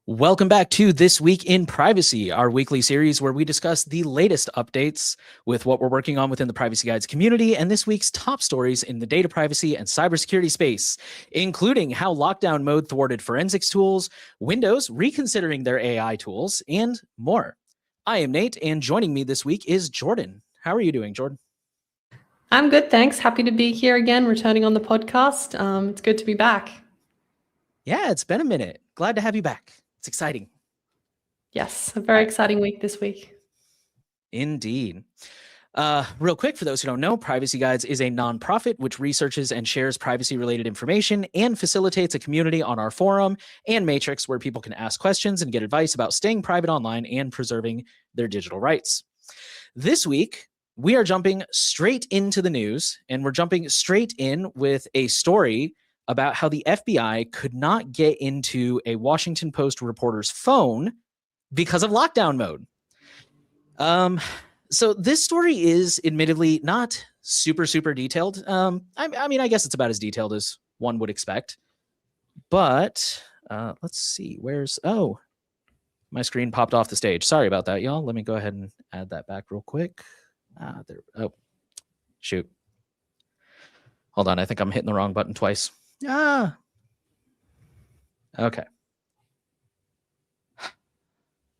Welcome back to This Week in Privacy, our weekly series where we discuss the latest updates with what we're working on within the Privacy Guides community and this week's top stories in the data privacy and cybersecurity space, including how lockdown mode thwarted forensics tools, Windows reconsidering their AI tools, and more. I am Nate, and joining me this week is Jordan. How are you doing, Jordan? I'm good, thanks. Happy to be here again, returning on the podcast. It's good to be back. Yeah, it's been a minute. Glad to have you back. It's exciting. Yes, a very exciting week this week. Indeed. Real quick, for those who don't know, Privacy Guides is a nonprofit which researches and shares privacy-related information and facilitates a community on our forum and Matrix where people can ask questions and get advice about staying private online and preserving their digital rights. This week, we are jumping straight into the news, and we're jumping straight in with a story about how the FBI could not get into a Washington Post reporter's phone because of lockdown mode. So this story is admittedly not super detailed. I mean, I guess it's about as detailed as one would expect. But let's see, oh, my screen popped off the stage. Sorry about that, y'all. Let me go ahead and add that back real quick. Oh, shoot. Hold on, I think I'm hitting the wrong button twice. Okay.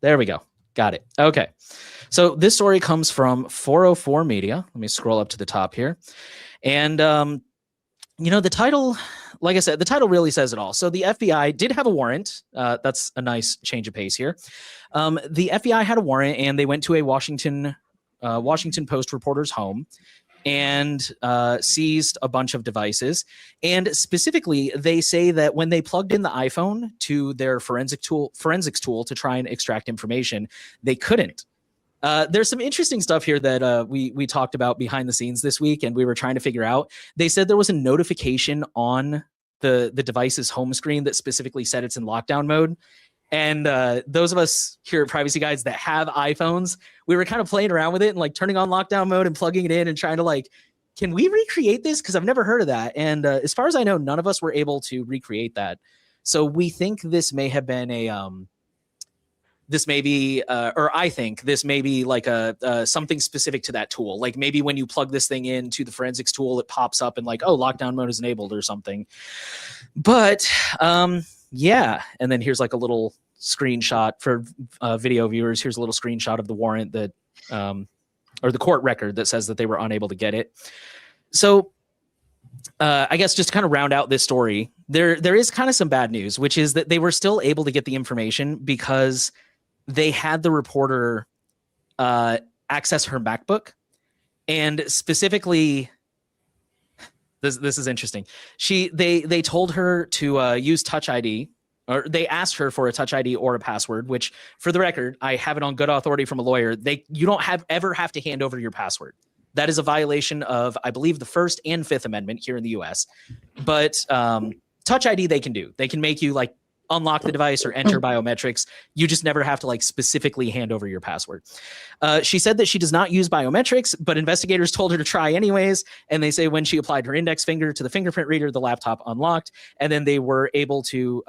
There we go. Got it. Okay. So this story comes from 404 Media. Let me scroll up to the top here. And, the title, like I said, the title really says it all. So the FBI did have a warrant. That's a nice change of pace here. The FBI had a warrant, and they went to a Washington Post reporter's home and seized a bunch of devices. And specifically, they say that when they plugged in the iPhone to their forensics tool to try and extract information, they couldn't. There's some interesting stuff here that we talked about behind the scenes this week, and we were trying to figure out. They said there was a notification on the device's home screen that specifically said it's in lockdown mode. And those of us here at Privacy Guides that have iPhones, we were kind of playing around with it and like turning on lockdown mode and plugging it in and trying to like, can we recreate this? Because I've never heard of that. And as far as I know, none of us were able to recreate that. So we think this may have been I think this may be like something specific to that tool. Like maybe when you plug this thing into the forensics tool, it pops up and like, oh, lockdown mode is enabled or something. But yeah, and then here's like a little screenshot for video viewers. Here's a little screenshot of the warrant that, or the court record that says that they were unable to get it. So I guess just to kind of round out this story, there is kind of some bad news, which is that they were still able to get the information because they had the reporter access her MacBook, and specifically, this is interesting. They told her to use Touch ID, or they asked her for a Touch ID or a password, which, for the record, I have it on good authority from a lawyer. You don't ever have to hand over your password. That is a violation of, I believe, the First and Fifth Amendment here in the U.S. But Touch ID they can do. They can make you like unlock the device or enter biometrics. You just never have to like specifically hand over your password. She said that she does not use biometrics, but investigators told her to try anyways. And they say when she applied her index finger to the fingerprint reader, the laptop unlocked. And then they were able to,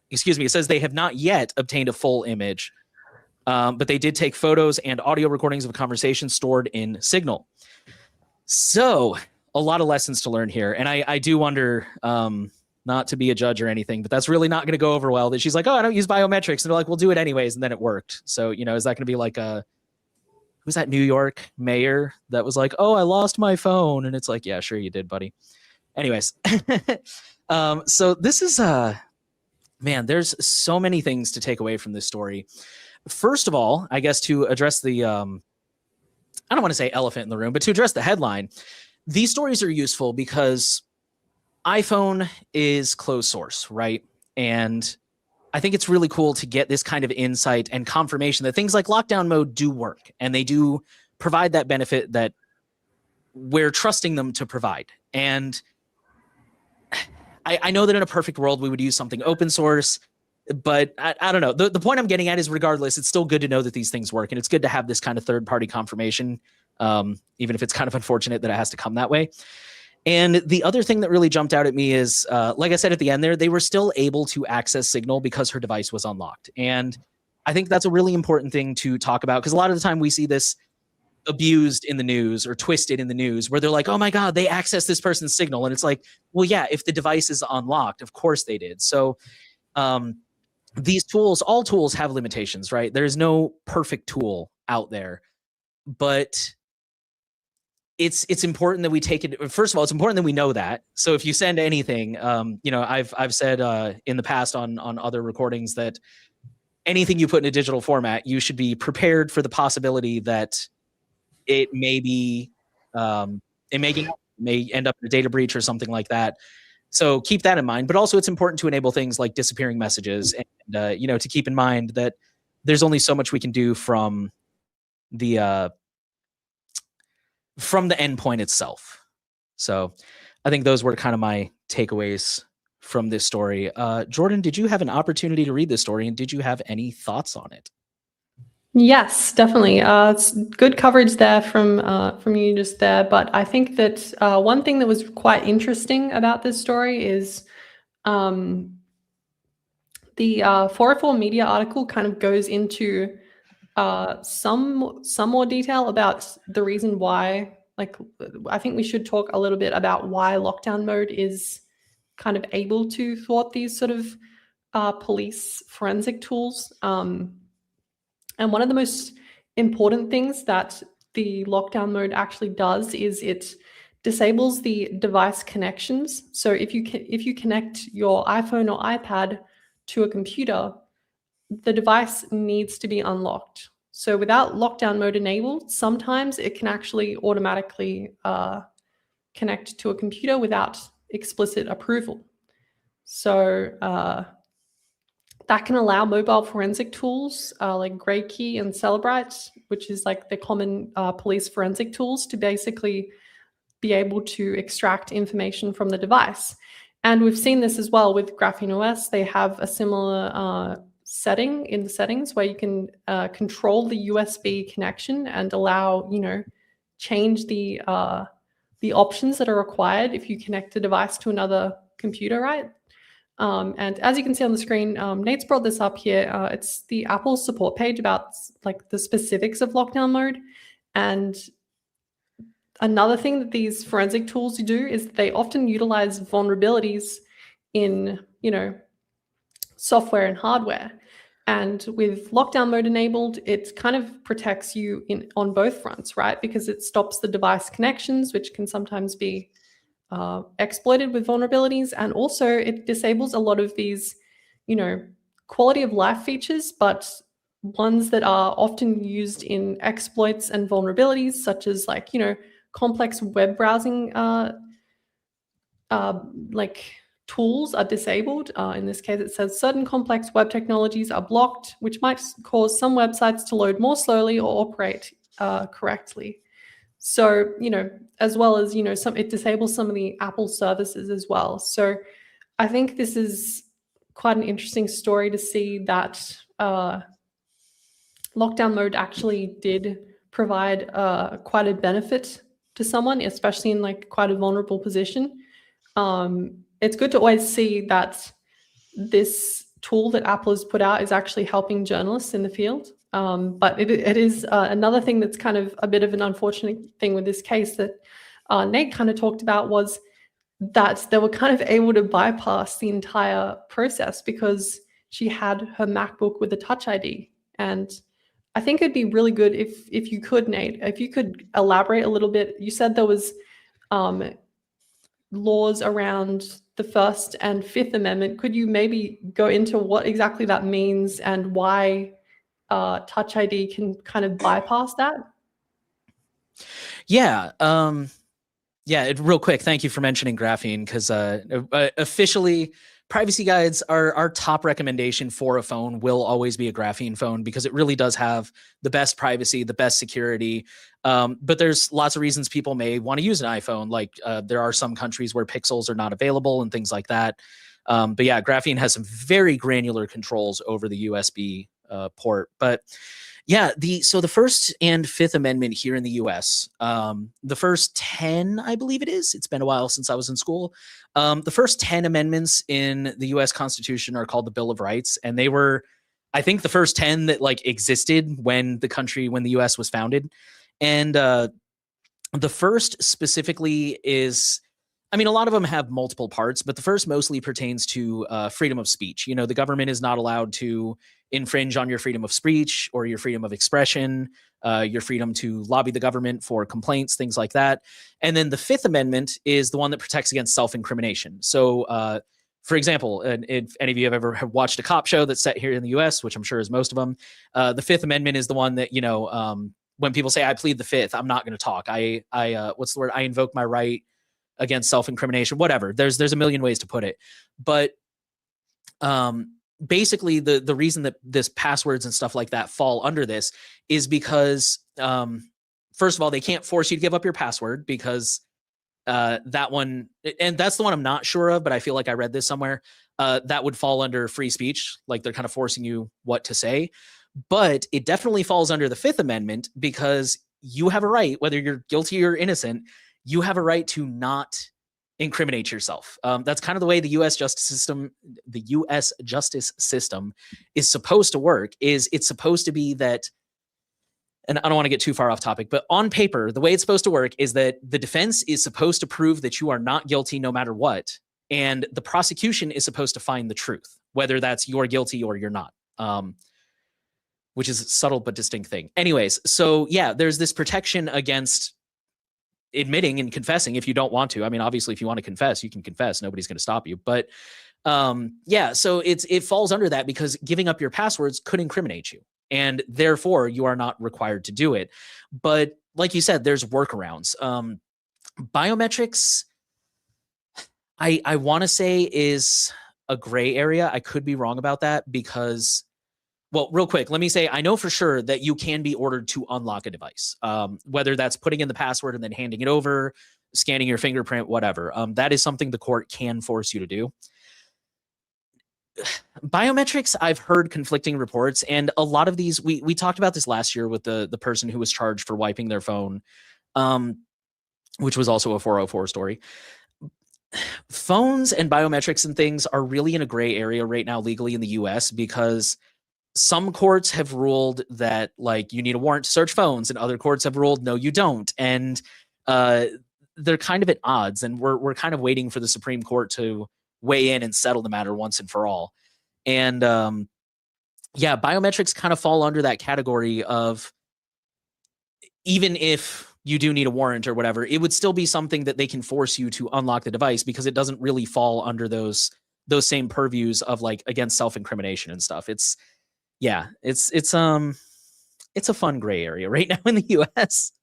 it says they have not yet obtained a full image, but they did take photos and audio recordings of a conversation stored in Signal. So a lot of lessons to learn here. And I do wonder, not to be a judge or anything, but that's really not going to go over well. That she's like, oh, I don't use biometrics. And they're like, we'll do it anyways. And then it worked. So, is that going to be like who's that New York mayor that was like, oh, I lost my phone. And it's like, yeah, sure you did, buddy. Anyways. So this is, man, there's so many things to take away from this story. First of all, I guess to address the, I don't want to say elephant in the room, but to address the headline, these stories are useful because iPhone is closed source, right? And I think it's really cool to get this kind of insight and confirmation that things like lockdown mode do work, and they do provide that benefit that we're trusting them to provide. And I know that in a perfect world, we would use something open source, but I don't know. The point I'm getting at is regardless, it's still good to know that these things work, and it's good to have this kind of third-party confirmation, even if it's kind of unfortunate that it has to come that way. And the other thing that really jumped out at me is, like I said at the end there, they were still able to access Signal because her device was unlocked. And I think that's a really important thing to talk about, because a lot of the time we see this abused in the news or twisted in the news where they're like, oh my God, they accessed this person's Signal. And it's like, well, yeah, if the device is unlocked, of course they did. So these tools, all tools have limitations, right? There's no perfect tool out there, but it's important that we take it. First of all, it's important that we know that. So if you send anything, I've said in the past on other recordings that anything you put in a digital format, you should be prepared for the possibility that it may be, may end up in a data breach or something like that. So keep that in mind. But also, it's important to enable things like disappearing messages, and to keep in mind that there's only so much we can do from the endpoint itself. So I think those were kind of my takeaways from this story. Jordan, did you have an opportunity to read this story, and did you have any thoughts on it? Yes, definitely. It's good coverage there from you just there. But I think that one thing that was quite interesting about this story is the 404 Media article kind of goes into some more detail about the reason why. Like, I think we should talk a little bit about why lockdown mode is kind of able to thwart these sort of police forensic tools. And one of the most important things that the lockdown mode actually does is it disables the device connections. So if you connect your iPhone or iPad to a computer, the device needs to be unlocked. So without lockdown mode enabled, sometimes it can actually automatically connect to a computer without explicit approval. So that can allow mobile forensic tools like Graykey and Celebrite, which is like the common police forensic tools, to basically be able to extract information from the device. And we've seen this as well with Graphene OS. They have a similar setting in the settings where you can control the USB connection and allow, change the options that are required if you connect the device to another computer, right? And as you can see on the screen, Nate's brought this up here. It's the Apple support page about like the specifics of lockdown mode. And another thing that these forensic tools do is they often utilize vulnerabilities in, software and hardware. And with lockdown mode enabled, it kind of protects you on both fronts, right? Because it stops the device connections, which can sometimes be exploited with vulnerabilities, and also it disables a lot of these, quality of life features, but ones that are often used in exploits and vulnerabilities, such as like, complex web browsing like tools are disabled. In this case, it says certain complex web technologies are blocked, which might cause some websites to load more slowly or operate correctly. So, as well as, it disables some of the Apple services as well. So I think this is quite an interesting story to see that lockdown mode actually did provide quite a benefit to someone, especially in like quite a vulnerable position. It's good to always see that this tool that Apple has put out is actually helping journalists in the field. But it is another thing that's kind of a bit of an unfortunate thing with this case that Nate kind of talked about, was that they were kind of able to bypass the entire process because she had her MacBook with a Touch ID. And I think it'd be really good if you could, Nate, if you could elaborate a little bit. You said there was laws around the First and Fifth Amendment. Could you maybe go into what exactly that means and why Touch ID can kind of bypass that? Yeah. Real quick, thank you for mentioning graphene, because officially privacy guides, our top recommendation for a phone will always be a graphene phone, because it really does have the best privacy, the best security. But there's lots of reasons people may want to use an iPhone. Like there are some countries where pixels are not available and things like that. But yeah, graphene has some very granular controls over the USB port. But Yeah, so the First and Fifth Amendment here in the U.S., the first 10, I believe it is. It's been a while since I was in school. The first 10 amendments in the U.S. Constitution are called the Bill of Rights, and they were, I think, the first 10 that like existed when the U.S. was founded. And the first specifically is, I mean, a lot of them have multiple parts, but the first mostly pertains to freedom of speech. You know, the government is not allowed to infringe on your freedom of speech or your freedom of expression, your freedom to lobby the government for complaints, things like that. And then the Fifth Amendment is the one that protects against self-incrimination. So, for example, and if any of you have ever watched a cop show that's set here in the U.S., which I'm sure is most of them, the Fifth Amendment is the one that, when people say I plead the Fifth, I'm not going to talk. I what's the word? I invoke my right against self-incrimination, whatever. There's a million ways to put it. But basically the reason that this passwords and stuff like that fall under this is because first of all, they can't force you to give up your password because that one, and that's the one I'm not sure of, but I feel like I read this somewhere, that would fall under free speech. Like they're kind of forcing you what to say. But it definitely falls under the Fifth Amendment because you have a right, whether you're guilty or innocent, you have a right to not incriminate yourself. That's kind of the way the U.S. justice system is supposed to work. Is it's supposed to be that, and I don't want to get too far off topic, but on paper, the way it's supposed to work is that the defense is supposed to prove that you are not guilty no matter what, and the prosecution is supposed to find the truth, whether that's you're guilty or you're not. Which is a subtle but distinct thing. Anyways, so yeah, there's this protection against admitting and confessing if you don't want to. I mean, obviously, if you want to confess, you can confess. Nobody's going to stop you. But yeah, so it falls under that because giving up your passwords could incriminate you, and therefore you are not required to do it. But like you said, there's workarounds. Biometrics, I want to say, is a gray area. I could be wrong about that because, well, real quick, let me say, I know for sure that you can be ordered to unlock a device, whether that's putting in the password and then handing it over, scanning your fingerprint, whatever. That is something the court can force you to do. Biometrics, I've heard conflicting reports, and a lot of these, we talked about this last year with the person who was charged for wiping their phone, which was also a 404 story. Phones and biometrics and things are really in a gray area right now legally in the US because some courts have ruled that like you need a warrant to search phones, and other courts have ruled no, you don't. And they're kind of at odds, and we're kind of waiting for the Supreme Court to weigh in and settle the matter once and for all. And yeah, biometrics kind of fall under that category of, even if you do need a warrant or whatever, it would still be something that they can force you to unlock the device because it doesn't really fall under those same purviews of like against self-incrimination and stuff. It's a fun gray area right now in the US.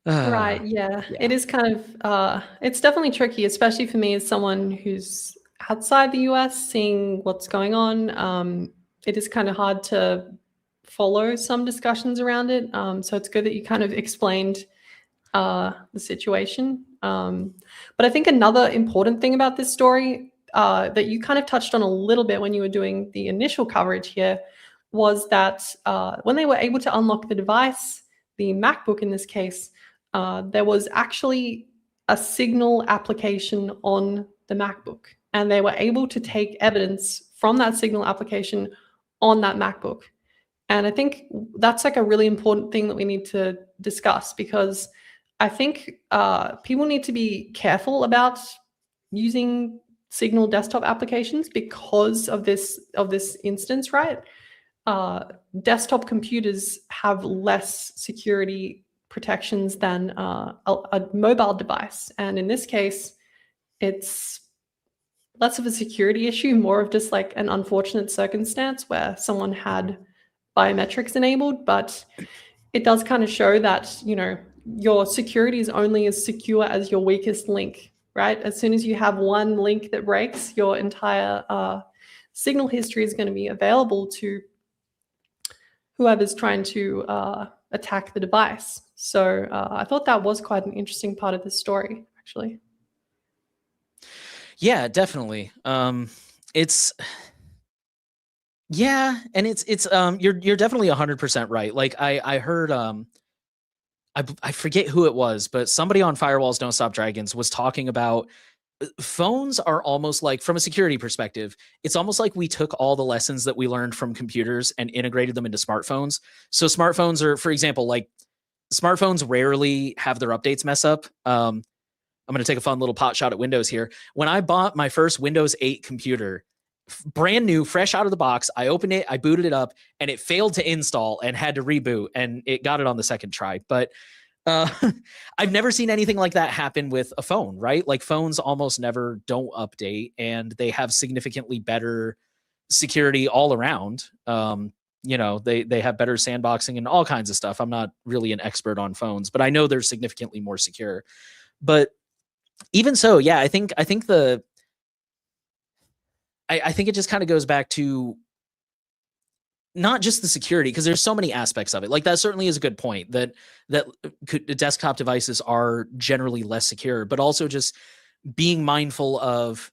Right. Yeah. It is kind of, it's definitely tricky, especially for me as someone who's outside the US, seeing what's going on. It is kind of hard to follow some discussions around it. So it's good that you kind of explained the situation. But I think another important thing about this story that you kind of touched on a little bit when you were doing the initial coverage here was that when they were able to unlock the device, the MacBook in this case, there was actually a Signal application on the MacBook, and they were able to take evidence from that Signal application on that MacBook. And I think that's like a really important thing that we need to discuss, because I think people need to be careful about using Signal desktop applications because of this instance, right? Desktop computers have less security protections than a mobile device. And in this case, it's less of a security issue, more of just like an unfortunate circumstance where someone had biometrics enabled. But it does kind of show that, you know, your security is only as secure as your weakest link, right? As soon as you have one link that breaks, your entire Signal history is going to be available to whoever's trying to attack the device. So I thought that was quite an interesting part of this story, actually. Yeah, definitely. It's Yeah, and you're definitely 100% right. Like I heard I forget who it was, but somebody on Firewalls Don't Stop Dragons was talking about phones are almost like, from a security perspective, it's almost like we took all the lessons that we learned from computers and integrated them into smartphones. So smartphones are, for example, like smartphones rarely have their updates mess up. I'm going to take a fun little pot shot at Windows here. When I bought my first Windows 8 computer, brand new, fresh out of the box, I opened it, I booted it up, and it failed to install and had to reboot, and it got it on the second try. But uh, I've never seen anything like that happen with a phone, right? Like phones almost never don't update, and they have significantly better security all around. They have better sandboxing and all kinds of stuff. I'm not really an expert on phones, but I know they're significantly more secure. But even so, yeah, I think it just kind of goes back to not just the security, because there's so many aspects of it. Like that certainly is a good point that desktop devices are generally less secure, but also just being mindful of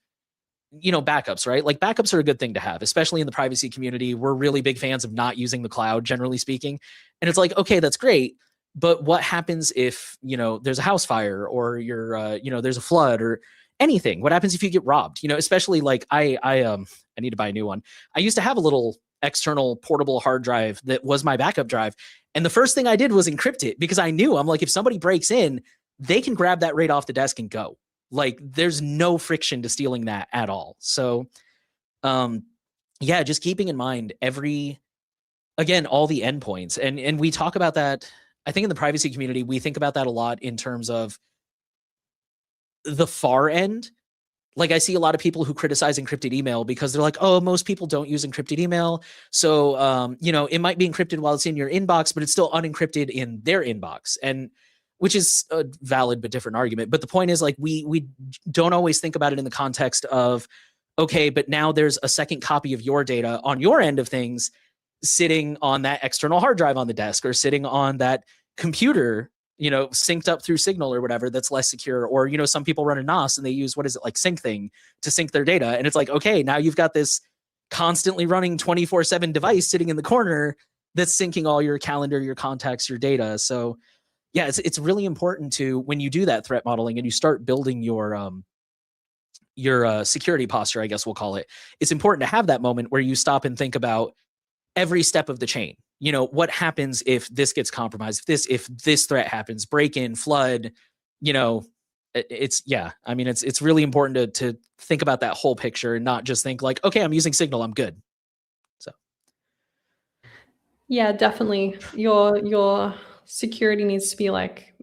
backups, right? Like backups are a good thing to have, especially in the privacy community. We're really big fans of not using the cloud, generally speaking. And it's like, okay, that's great. But what happens if, there's a house fire, or there's a flood or anything? What happens if you get robbed? Especially like I need to buy a new one. I used to have a little external portable hard drive that was my backup drive. And the first thing I did was encrypt it, because I knew, I'm like, if somebody breaks in, they can grab that right off the desk and go. Like there's no friction to stealing that at all. So, yeah, just keeping in mind all the endpoints, and we talk about that. I think in the privacy community, we think about that a lot in terms of the far end. Like I see a lot of people who criticize encrypted email because they're like, oh, most people don't use encrypted email. So, it might be encrypted while it's in your inbox, but it's still unencrypted in their inbox. And which is a valid but different argument. But the point is, like, we don't always think about it in the context of, okay, but now there's a second copy of your data on your end of things sitting on that external hard drive on the desk, or sitting on that computer, synced up through Signal or whatever, that's less secure. Or, some people run a NOS and they use, what is it, like Sync Thing to sync their data. And it's like, okay, now you've got this constantly running 24/7 device sitting in the corner that's syncing all your calendar, your contacts, your data. So yeah, it's really important to, when you do that threat modeling and you start building your security posture, I guess we'll call it, it's important to have that moment where you stop and think about every step of the chain. What happens if this gets compromised? If this threat happens, break in, flood, it's really important to think about that whole picture and not just think like, okay, I'm using Signal, I'm good. So Yeah, definitely. Your security needs to be like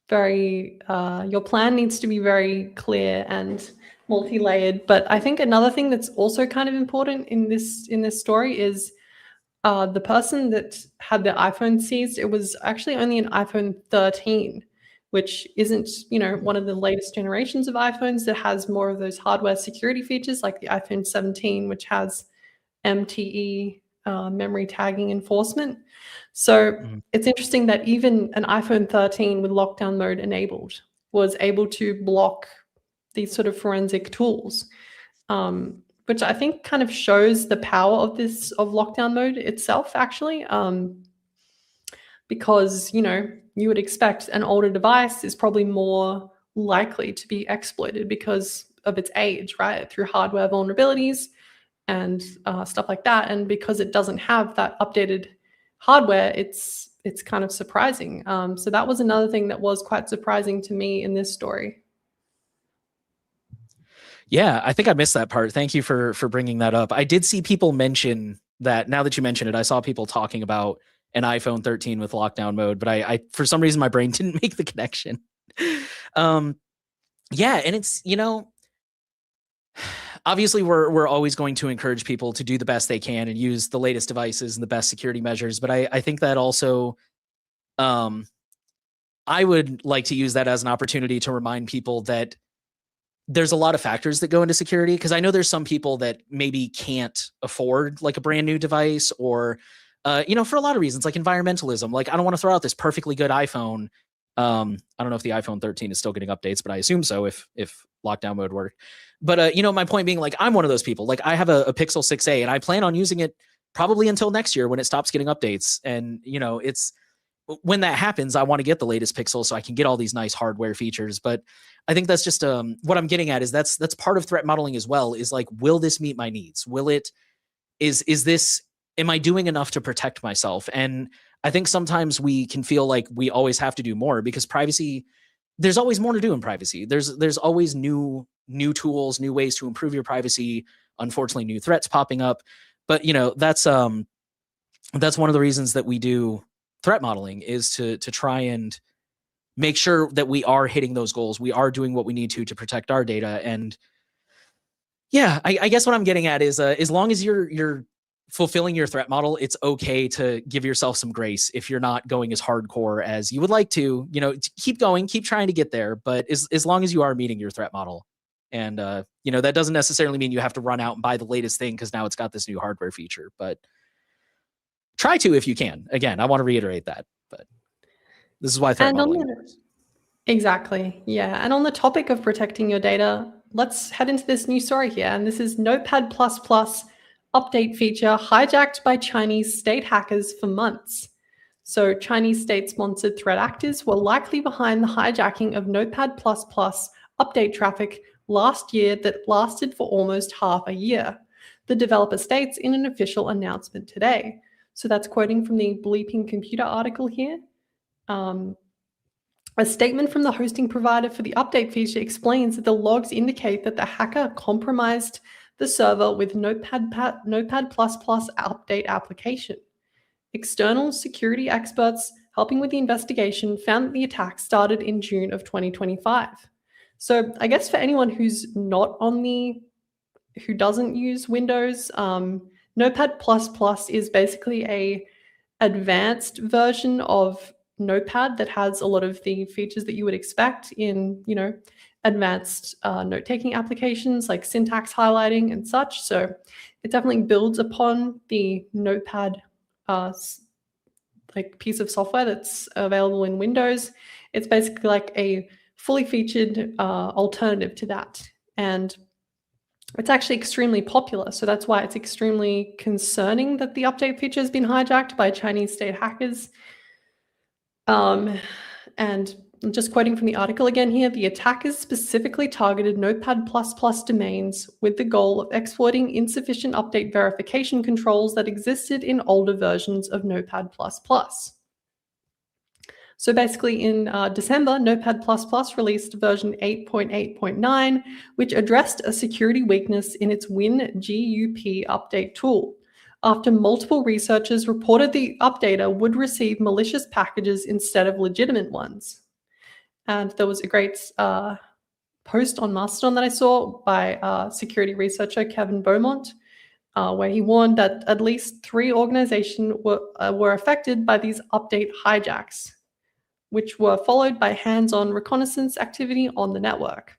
very your plan needs to be very clear and multi-layered. But I think another thing that's also kind of important in this story is the person that had their iPhone seized. It was actually only an iPhone 13, which isn't, one of the latest generations of iPhones that has more of those hardware security features like the iPhone 17, which has MTE, memory tagging enforcement. So it's interesting that even an iPhone 13 with lockdown mode enabled was able to block these sort of forensic tools, which I think kind of shows the power of lockdown mode itself, actually, because you would expect an older device is probably more likely to be exploited because of its age, right, through hardware vulnerabilities and stuff like that. And because it doesn't have that updated hardware, it's kind of surprising. So that was another thing that was quite surprising to me in this story. yeah, I think I missed that part. Thank you for bringing that up. I did see people mention that. Now that you mention it, I saw people talking about an iPhone 13 with lockdown mode, but I for some reason my brain didn't make the connection. um, yeah, and it's obviously we're always going to encourage people to do the best they can and use the latest devices and the best security measures, but I think that also, I would like to use that as an opportunity to remind people that there's a lot of factors that go into security, because I know there's some people that maybe can't afford like a brand new device, or for a lot of reasons, like environmentalism. Like, I don't want to throw out this perfectly good iPhone. I don't know if the iPhone 13 is still getting updates, but I assume so if lockdown mode work. But my point being, like, I'm one of those people. Like, I have a Pixel 6a, and I plan on using it probably until next year when it stops getting updates. And it's when that happens, I want to get the latest Pixel so I can get all these nice hardware features. But I think that's just what I'm getting at is that's part of threat modeling as well. Is like, will this meet my needs? Will it? Is this? Am I doing enough to protect myself? And I think sometimes we can feel like we always have to do more because privacy. There's always more to do in privacy. There's always new tools, new ways to improve your privacy. Unfortunately, new threats popping up. But that's one of the reasons that we do threat modeling is to try and make sure that we are hitting those goals. We are doing what we need to protect our data. And yeah, I guess what I'm getting at is as long as you're fulfilling your threat model, it's okay to give yourself some grace if you're not going as hardcore as you would like to. Keep going, keep trying to get there. But as long as you are meeting your threat model, and that doesn't necessarily mean you have to run out and buy the latest thing because now it's got this new hardware feature. But try to if you can. Again, I want to reiterate that. But this is why threat modeling works. Exactly. Yeah. And on the topic of protecting your data, let's head into this new story here. And this is Notepad++ update feature hijacked by Chinese state hackers for months. So Chinese state-sponsored threat actors were likely behind the hijacking of Notepad++ update traffic last year that lasted for almost half a year, the developer states in an official announcement today. So that's quoting from the Bleeping Computer article here. A statement from the hosting provider for the update feature explains that the logs indicate that the hacker compromised the server with Notepad++ update application. External security experts helping with the investigation found that the attack started in June of 2025. So I guess for anyone who doesn't use Windows, Notepad++ is basically a advanced version of Notepad that has a lot of the features that you would expect in, advanced note-taking applications like syntax highlighting and such. So it definitely builds upon the Notepad piece of software that's available in Windows. It's basically like a fully featured alternative to that. And it's actually extremely popular. So that's why it's extremely concerning that the update feature has been hijacked by Chinese state hackers. And just quoting from the article again here, the attackers specifically targeted Notepad++ domains with the goal of exploiting insufficient update verification controls that existed in older versions of Notepad++. So basically in December, Notepad++ released version 8.8.9, which addressed a security weakness in its WinGUP update tool, after multiple researchers reported the updater would receive malicious packages instead of legitimate ones. And there was a great post on Mastodon that I saw by security researcher Kevin Beaumont, where he warned that at least 3 organizations were affected by these update hijacks, which were followed by hands-on reconnaissance activity on the network.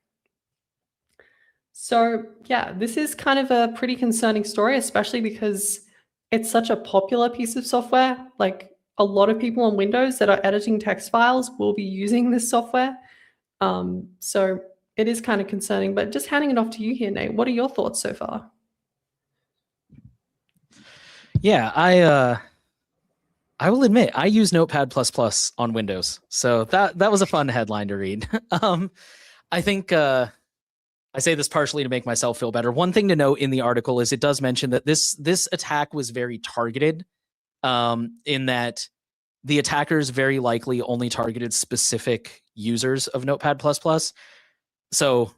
So yeah, this is kind of a pretty concerning story, especially because it's such a popular piece of software. Like a lot of people on Windows that are editing text files will be using this software. So it is kind of concerning, but just handing it off to you here, Nate. What are your thoughts so far? Yeah, I will admit I use Notepad++ on Windows, so that was a fun headline to read. I think I say this partially to make myself feel better. One thing to note in the article is it does mention that this attack was very targeted, in that the attackers very likely only targeted specific users of Notepad++. So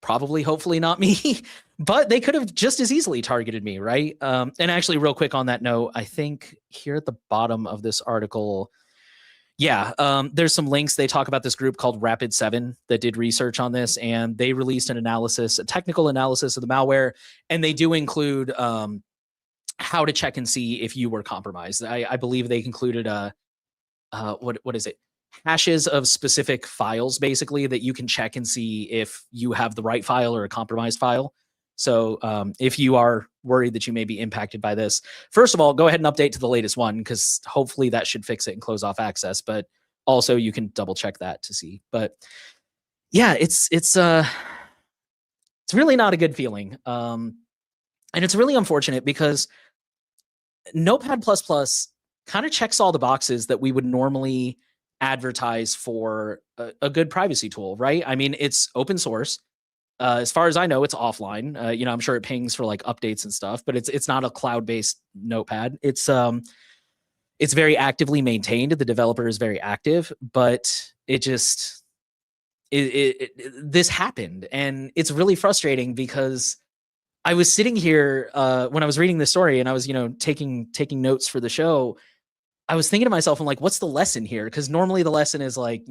probably, hopefully not me, but they could have just as easily targeted me, right? And actually, real quick on that note, I think here at the bottom of this article, there's some links. They talk about this group called Rapid7 that did research on this, and they released a technical analysis of the malware, and they do include how to check and see if you were compromised. I believe they included what is it? Hashes of specific files, basically, that you can check and see if you have the right file or a compromised file. So if you are worried that you may be impacted by this, first of all, go ahead and update to the latest one, because hopefully that should fix it and close off access. But also you can double check that to see. But yeah, it's it's really not a good feeling. And it's really unfortunate because Notepad++ kind of checks all the boxes that we would normally advertise for a good privacy tool, right? I mean, it's open source. As far as I know, it's offline. I'm sure it pings for like updates and stuff, but it's not a cloud-based Notepad. It's very actively maintained. The developer is very active, but this happened, and it's really frustrating because I was sitting here when I was reading this story, and I was taking notes for the show. I was thinking to myself, I'm like, what's the lesson here? Because normally the lesson is like,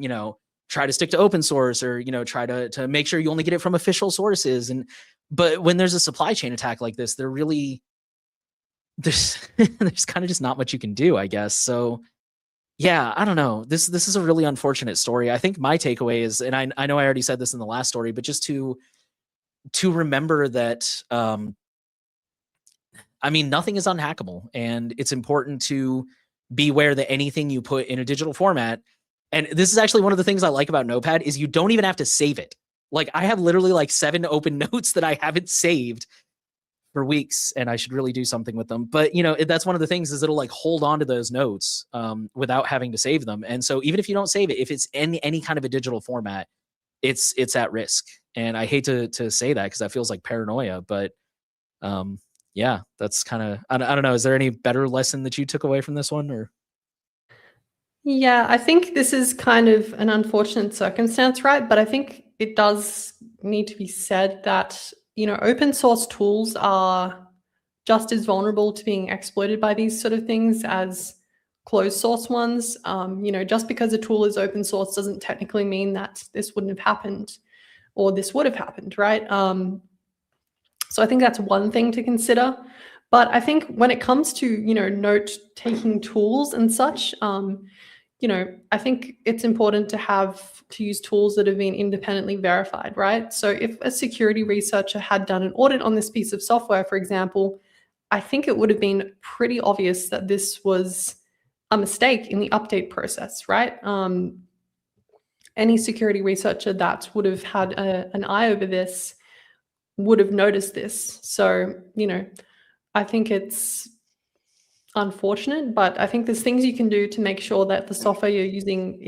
try to stick to open source, or try to make sure you only get it from official sources. But when there's a supply chain attack like this, there's there's kind of just not much you can do, I guess. So yeah, I don't know. This is a really unfortunate story. I think my takeaway is, and I know I already said this in the last story, but just to remember that I mean, nothing is unhackable, and it's important to beware that anything you put in a digital format, and this is actually one of the things I like about Notepad, is you don't even have to save it. Like, I have literally like 7 open notes that I haven't saved for weeks, and I should really do something with them. But that's one of the things, is it'll like hold on to those notes without having to save them. And so even if you don't save it, if it's in any kind of a digital format, it's at risk. And I hate to say that because that feels like paranoia, but yeah, that's kind of, I don't know. Is there any better lesson that you took away from this one, or? Yeah, I think this is kind of an unfortunate circumstance, right? But I think it does need to be said that, open source tools are just as vulnerable to being exploited by these sort of things as closed source ones. Just because a tool is open source doesn't technically mean that this wouldn't have happened or this would have happened, right? So I think that's one thing to consider. But I think when it comes to, note-taking tools and such, I think it's important to use tools that have been independently verified, right? So if a security researcher had done an audit on this piece of software, for example, I think it would have been pretty obvious that this was a mistake in the update process, right? Any security researcher that would have had an eye over this would have noticed this. So, I think it's unfortunate, but I think there's things you can do to make sure that the software you're using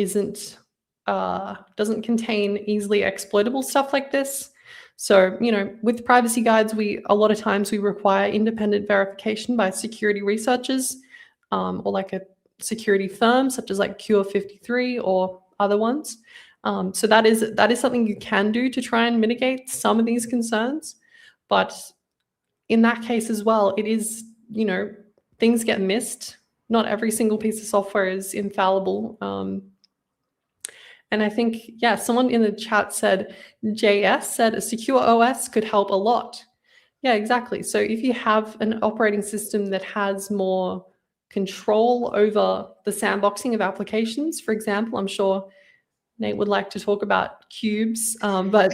doesn't contain easily exploitable stuff like this. So, with privacy guides, a lot of times we require independent verification by security researchers, or like a security firm such as like Cure 53 or other ones. So that is something you can do to try and mitigate some of these concerns. But in that case as well, it is, things get missed. Not every single piece of software is infallible. And I think, yeah, someone in the chat said, JS said a secure OS could help a lot. Yeah, exactly. So if you have an operating system that has more control over the sandboxing of applications, for example, I'm sure Nate would like to talk about cubes, but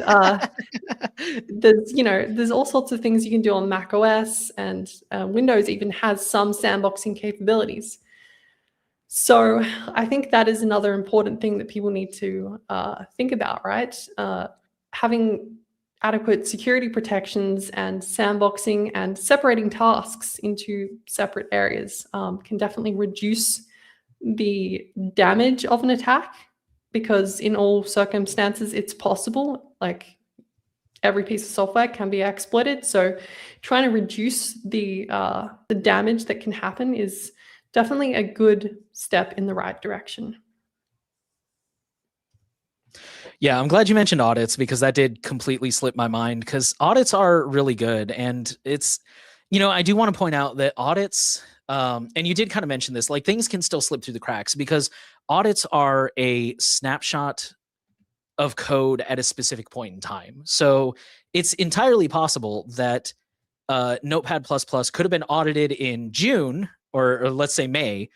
there's all sorts of things you can do on Mac OS, and Windows even has some sandboxing capabilities. So I think that is another important thing that people need to think about, right? Having adequate security protections and sandboxing and separating tasks into separate areas can definitely reduce the damage of an attack, because in all circumstances it's possible. Like, every piece of software can be exploited. So trying to reduce the damage that can happen is definitely a good step in the right direction. Yeah, I'm glad you mentioned audits, because that did completely slip my mind, because audits are really good. And it's, I do want to point out that audits, and you did kind of mention this, like, things can still slip through the cracks, because audits are a snapshot of code at a specific point in time. So it's entirely possible that Notepad++ could have been audited in June, or let's say May,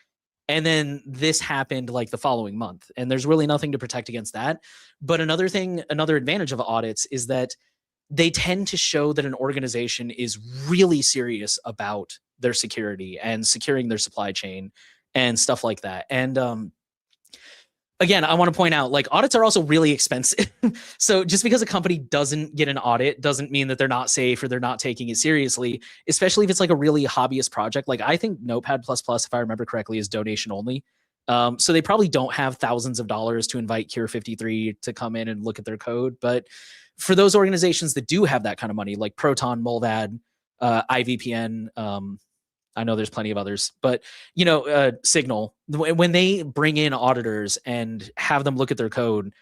and then this happened like the following month, and there's really nothing to protect against that. But another advantage of audits is that they tend to show that an organization is really serious about their security and securing their supply chain and stuff like that. And again, I want to point out, like, audits are also really expensive. So just because a company doesn't get an audit doesn't mean that they're not safe or they're not taking it seriously, especially if it's like a really hobbyist project. Like, I think Notepad++, if I remember correctly, is donation only. So they probably don't have thousands of dollars to invite Cure 53 to come in and look at their code. But for those organizations that do have that kind of money, like Proton, Molvad, IVPN, I know there's plenty of others, but Signal, when they bring in auditors and have them look at their code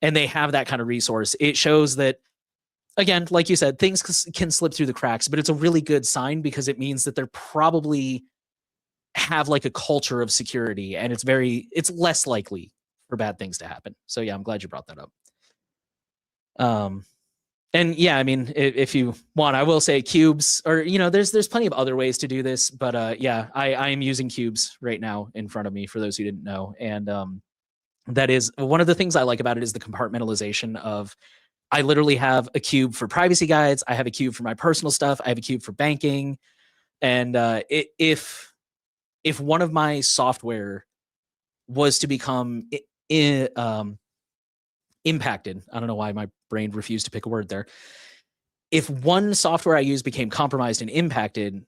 and they have that kind of resource, it shows that, again, like you said, things can slip through the cracks, but it's a really good sign because it means that they're probably have like a culture of security, and it's less likely for bad things to happen. So yeah, I'm glad you brought that up. And yeah, I mean, if you want, I will say cubes, or there's plenty of other ways to do this, but yeah, I am using cubes right now in front of me for those who didn't know, and that is one of the things I like about it is the compartmentalization of, I literally have a cube for privacy guides, I have a cube for my personal stuff, I have a cube for banking, and if one of my software was to become impacted, I don't know why my brain refused to pick a word there. If one software I use became compromised and impacted,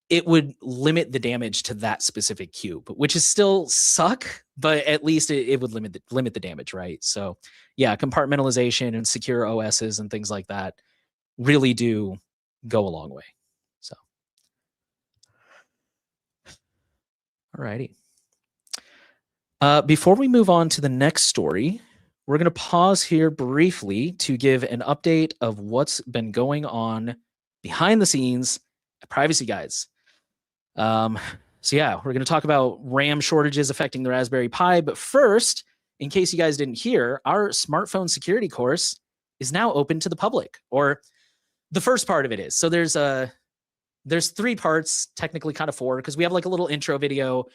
it would limit the damage to that specific cube, which is still suck, but at least it would limit the damage, right? So yeah, compartmentalization and secure OSs and things like that really do go a long way. So, alrighty. Before we move on to the next story, we're going to pause here briefly to give an update of what's been going on behind the scenes at Privacy Guides. So yeah, we're going to talk about RAM shortages affecting the Raspberry Pi. But first, in case you guys didn't hear, our smartphone security course is now open to the public, or the first part of it is. So there's 3 parts, technically kind of 4, because we have like a little intro video.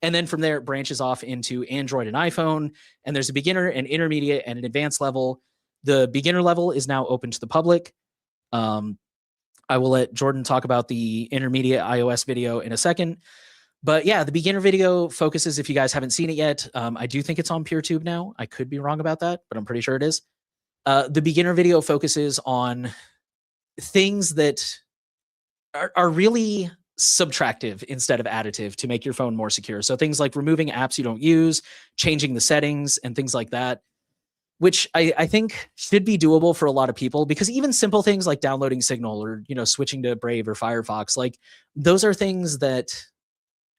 And then from there, it branches off into Android and iPhone. And there's a beginner, an intermediate, and an advanced level. The beginner level is now open to the public. I will let Jordan talk about the intermediate iOS video in a second. But yeah, the beginner video focuses, if you guys haven't seen it yet, I do think it's on PeerTube now. I could be wrong about that, but I'm pretty sure it is. The beginner video focuses on things that are really subtractive instead of additive to make your phone more secure. So things like removing apps you don't use, changing the settings, and things like that, which I think should be doable for a lot of people, because even simple things like downloading Signal or switching to Brave or Firefox, like those are things that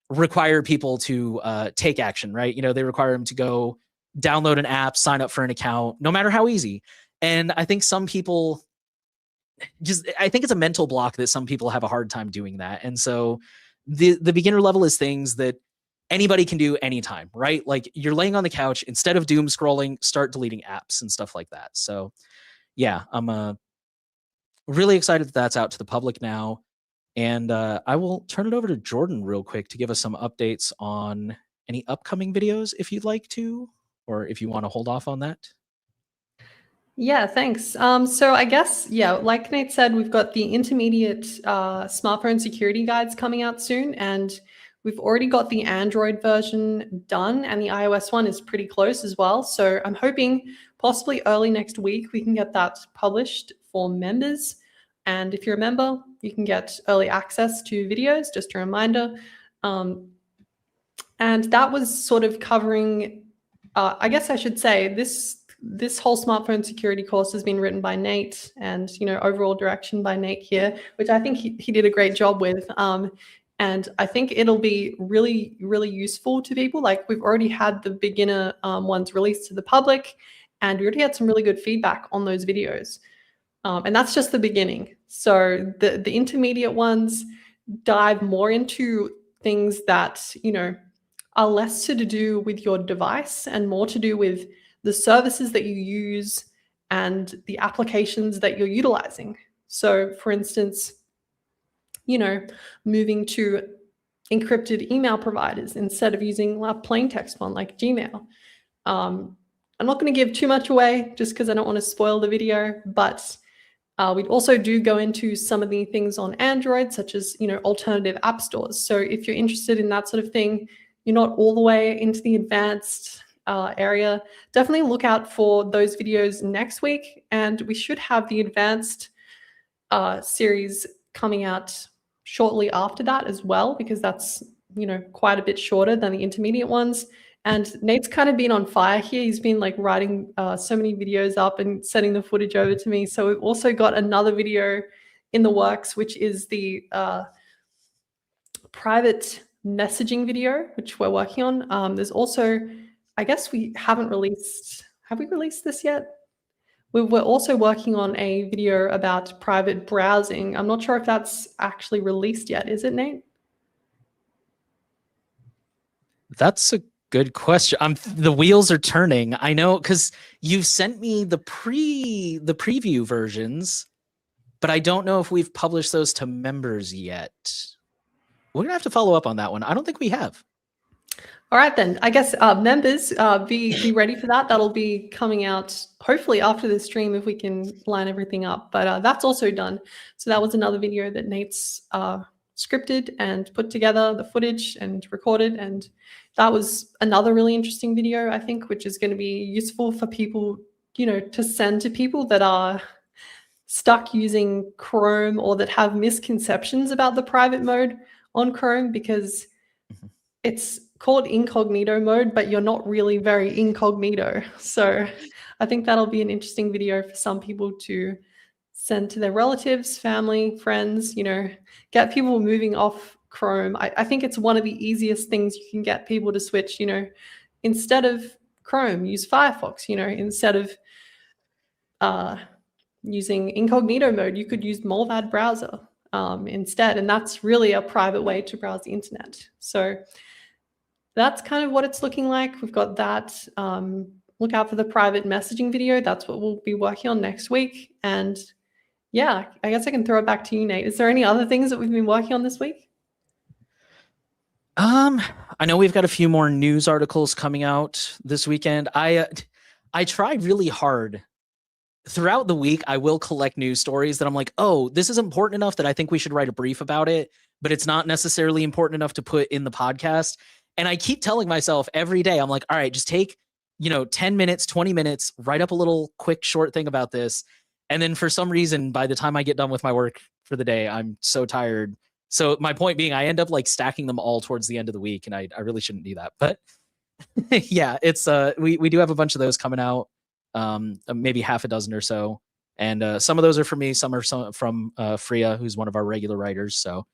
require people to take action, right? They require them to go download an app, sign up for an account, no matter how easy. And I think some people I think it's a mental block that some people have a hard time doing that. And so the beginner level is things that anybody can do anytime, right? Like you're laying on the couch, instead of doom scrolling, start deleting apps and stuff like that. So yeah, I'm really excited that that's out to the public now. And I will turn it over to Jordan real quick to give us some updates on any upcoming videos if you'd like to, or if you want to hold off on that. Yeah, thanks. So I guess, yeah, like Nate said, we've got the intermediate smartphone security guides coming out soon, and we've already got the Android version done, and the iOS one is pretty close as well. So I'm hoping possibly early next week we can get that published for members. And if you're a member, you can get early access to videos, just a reminder. And that was sort of covering, I guess I should say, this whole smartphone security course has been written by Nate, and overall direction by Nate here, which I think he did a great job with. And I think it'll be really, really useful to people. Like, we've already had the beginner ones released to the public, and we already had some really good feedback on those videos. And that's just the beginning. So the intermediate ones dive more into things that are less to do with your device and more to do with the services that you use and the applications that you're utilizing. So for instance, moving to encrypted email providers instead of using a plain text one like Gmail. I'm not going to give too much away just because I don't want to spoil the video, but we also do go into some of the things on Android, such as alternative app stores. So if you're interested in that sort of thing, you're not all the way into the advanced area. Definitely look out for those videos next week, and we should have the advanced series coming out shortly after that as well, because that's, you know, quite a bit shorter than the intermediate ones. And Nate's kind of been on fire here. He's been like writing so many videos up and sending the footage over to me. So we've also got another video in the works, which is the private messaging video, which we're working on. There's also, I guess we haven't released, have we released this yet? We're also working on a video about private browsing. I'm not sure if that's actually released yet. Is it, Nate? That's a good question. The wheels are turning. I know, because you've sent me the preview versions, but I don't know if we've published those to members yet. We're gonna have to follow up on that one. I don't think we have. All right, then. I guess members, be ready for that. That'll be coming out hopefully after the stream if we can line everything up. But that's also done. So that was another video that Nate's scripted and put together, the footage and recorded. And that was another really interesting video, I think, which is going to be useful for people, you know, to send to people that are stuck using Chrome or that have misconceptions about the private mode on Chrome, because it's called incognito mode, but you're not really very incognito. So I think that'll be an interesting video for some people to send to their relatives, family, friends, you know, get people moving off Chrome. I think it's one of the easiest things you can get people to switch, you know, instead of Chrome, use Firefox, you know, instead of using incognito mode, you could use Molvad browser instead. And that's really a private way to browse the internet. So that's kind of what it's looking like. We've got that. Look out for the private messaging video. That's what we'll be working on next week. And yeah, I guess I can throw it back to you, Nate. Is there any other things that we've been working on this week? I know we've got a few more news articles coming out this weekend. I try really hard throughout the week. I will collect news stories that I'm like, oh, this is important enough that I think we should write a brief about it, but it's not necessarily important enough to put in the podcast. And I keep telling myself every day, I'm like, all right, just take, 10 minutes, 20 minutes, write up a little quick short thing about this. And then for some reason, by the time I get done with my work for the day, I'm so tired. So my point being, I end up like stacking them all towards the end of the week, and I really shouldn't do that. But yeah, it's we do have a bunch of those coming out, maybe half a dozen or so. And some of those are for me, some are from Freya, who's one of our regular writers. So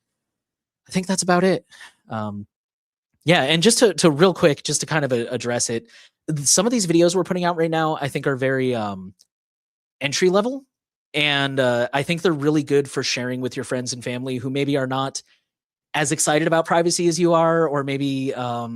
I think that's about it. Yeah, and just to real quick, just to kind of address it, some of these videos we're putting out right now, I think are very entry level. And I think they're really good for sharing with your friends and family who maybe are not as excited about privacy as you are, or maybe, I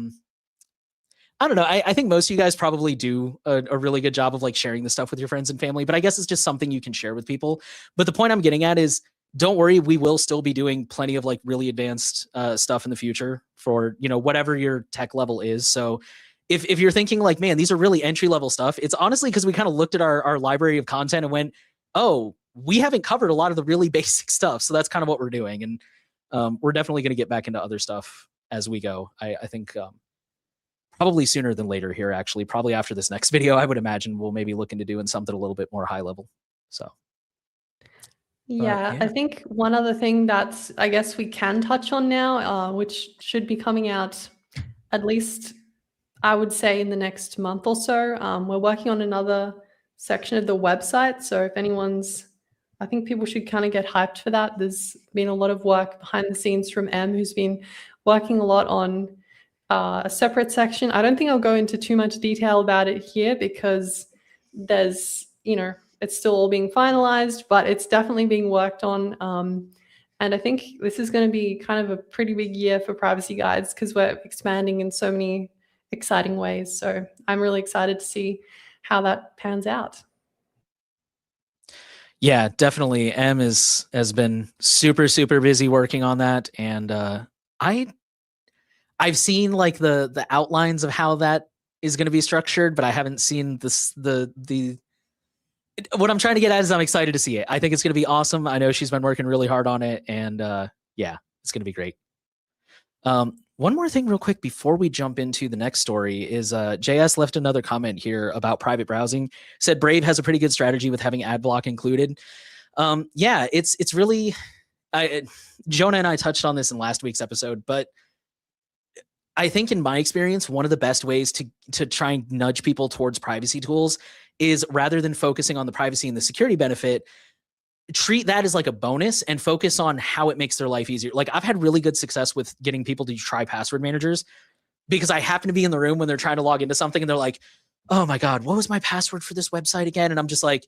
don't know. I think most of you guys probably do a really good job of like sharing the stuff with your friends and family, but I guess it's just something you can share with people. But the point I'm getting at is, don't worry, we will still be doing plenty of like really advanced stuff in the future for, whatever your tech level is. So if you're thinking like, man, these are really entry level stuff, it's honestly because we kind of looked at our library of content and went, oh, we haven't covered a lot of the really basic stuff. So that's kind of what we're doing. And we're definitely going to get back into other stuff as we go. I think probably sooner than later here, actually, probably after this next video, I would imagine we'll maybe look into doing something a little bit more high level. So. Yeah, I think one other thing that's, I guess we can touch on now, which should be coming out at least, I would say, in the next month or so. We're working on another section of the website. So if I think people should kind of get hyped for that. There's been a lot of work behind the scenes from Em, who's been working a lot on a separate section. I don't think I'll go into too much detail about it here because there's, it's still all being finalized, but it's definitely being worked on. And I think this is going to be kind of a pretty big year for privacy guides because we're expanding in so many exciting ways. So I'm really excited to see how that pans out. Yeah, definitely. Em has been super, super busy working on that. And I've seen like the outlines of how that is going to be structured, but I haven't seen what I'm trying to get at is I'm excited to see it. I think it's going to be awesome. I know she's been working really hard on it, and yeah, it's going to be great. One more thing real quick before we jump into the next story is JS left another comment here about private browsing. Said Brave has a pretty good strategy with having ad block included. Yeah, it's really Jonah and I touched on this in last week's episode, but I think in my experience, one of the best ways to try and nudge people towards privacy tools is, rather than focusing on the privacy and the security benefit, treat that as like a bonus and focus on how it makes their life easier. Like, I've had really good success with getting people to try password managers because I happen to be in the room when they're trying to log into something and they're like, oh my God, what was my password for this website again? And I'm just like,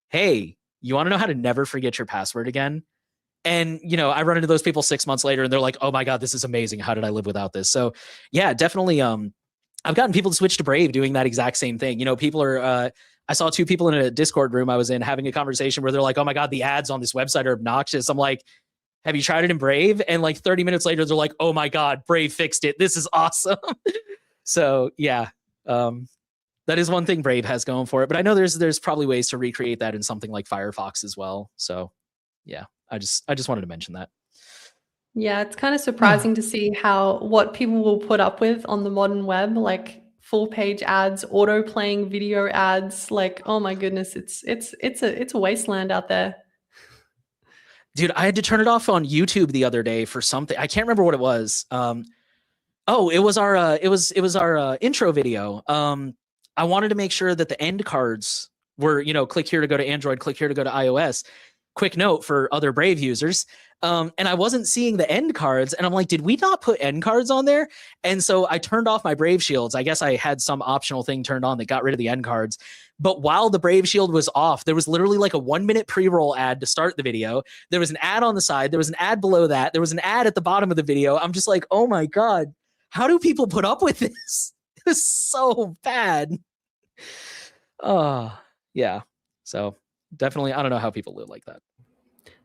hey, you want to know how to never forget your password again? And, I run into those people 6 months later and they're like, oh my God, this is amazing. How did I live without this? So yeah, definitely. I've gotten people to switch to Brave doing that exact same thing. People are, I saw two people in a Discord room I was in having a conversation where they're like, oh my God, the ads on this website are obnoxious. I'm like, have you tried it in Brave? And like 30 minutes later, they're like, oh my God, Brave fixed it. This is awesome. So yeah, that is one thing Brave has going for it. But I know there's probably ways to recreate that in something like Firefox as well. So yeah, I just wanted to mention that. Yeah, it's kind of surprising to see what people will put up with on the modern web, like full page ads, auto playing video ads. Like, oh my goodness, it's a wasteland out there. Dude, I had to turn it off on YouTube the other day for something. I can't remember what it was. It was our intro video. I wanted to make sure that the end cards were, click here to go to Android, click here to go to iOS. Quick note for other Brave users. And I wasn't seeing the end cards. And I'm like, did we not put end cards on there? And so I turned off my Brave shields. I guess I had some optional thing turned on that got rid of the end cards. But while the Brave shield was off, there was literally like a 1 minute pre-roll ad to start the video. There was an ad on the side. There was an ad below that. There was an ad at the bottom of the video. I'm just like, oh my God, how do people put up with this? It was so bad. Oh, yeah. So definitely, I don't know how people live like that.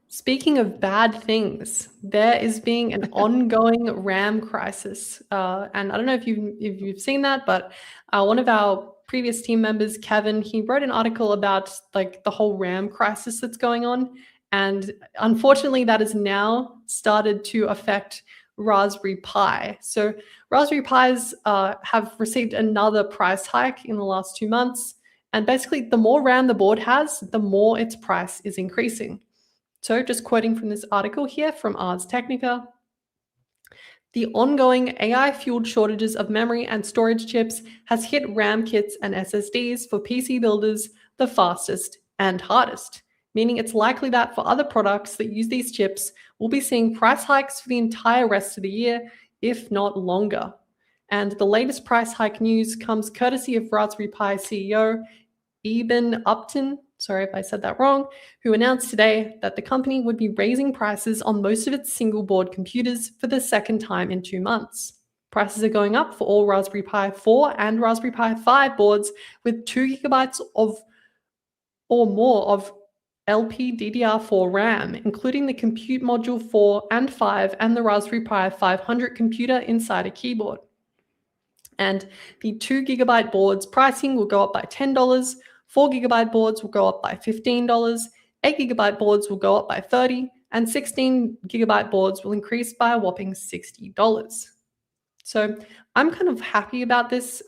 Speaking of bad things, there is being an ongoing RAM crisis. And I don't know if you've seen that, but one of our previous team members, Kevin, he wrote an article about like the whole RAM crisis that's going on. And unfortunately, that has now started to affect Raspberry Pi. So Raspberry Pis have received another price hike in the last 2 months. And basically, the more RAM the board has, the more its price is increasing. So just quoting from this article here from Ars Technica, the ongoing AI-fueled shortages of memory and storage chips has hit RAM kits and SSDs for PC builders the fastest and hardest, meaning it's likely that for other products that use these chips, we'll be seeing price hikes for the entire rest of the year, if not longer. And the latest price hike news comes courtesy of Raspberry Pi CEO Eben Upton, sorry if I said that wrong, who announced today that the company would be raising prices on most of its single board computers for the second time in 2 months. Prices are going up for all Raspberry Pi 4 and Raspberry Pi 5 boards with 2 GB of or more of LPDDR4 RAM, including the Compute Module 4 and 5 and the Raspberry Pi 500 computer inside a keyboard. And the 2 GB boards pricing will go up by $10, 4 GB boards will go up by $15, 8 GB boards will go up by $30, and 16 GB boards will increase by a whopping $60. So I'm kind of happy about this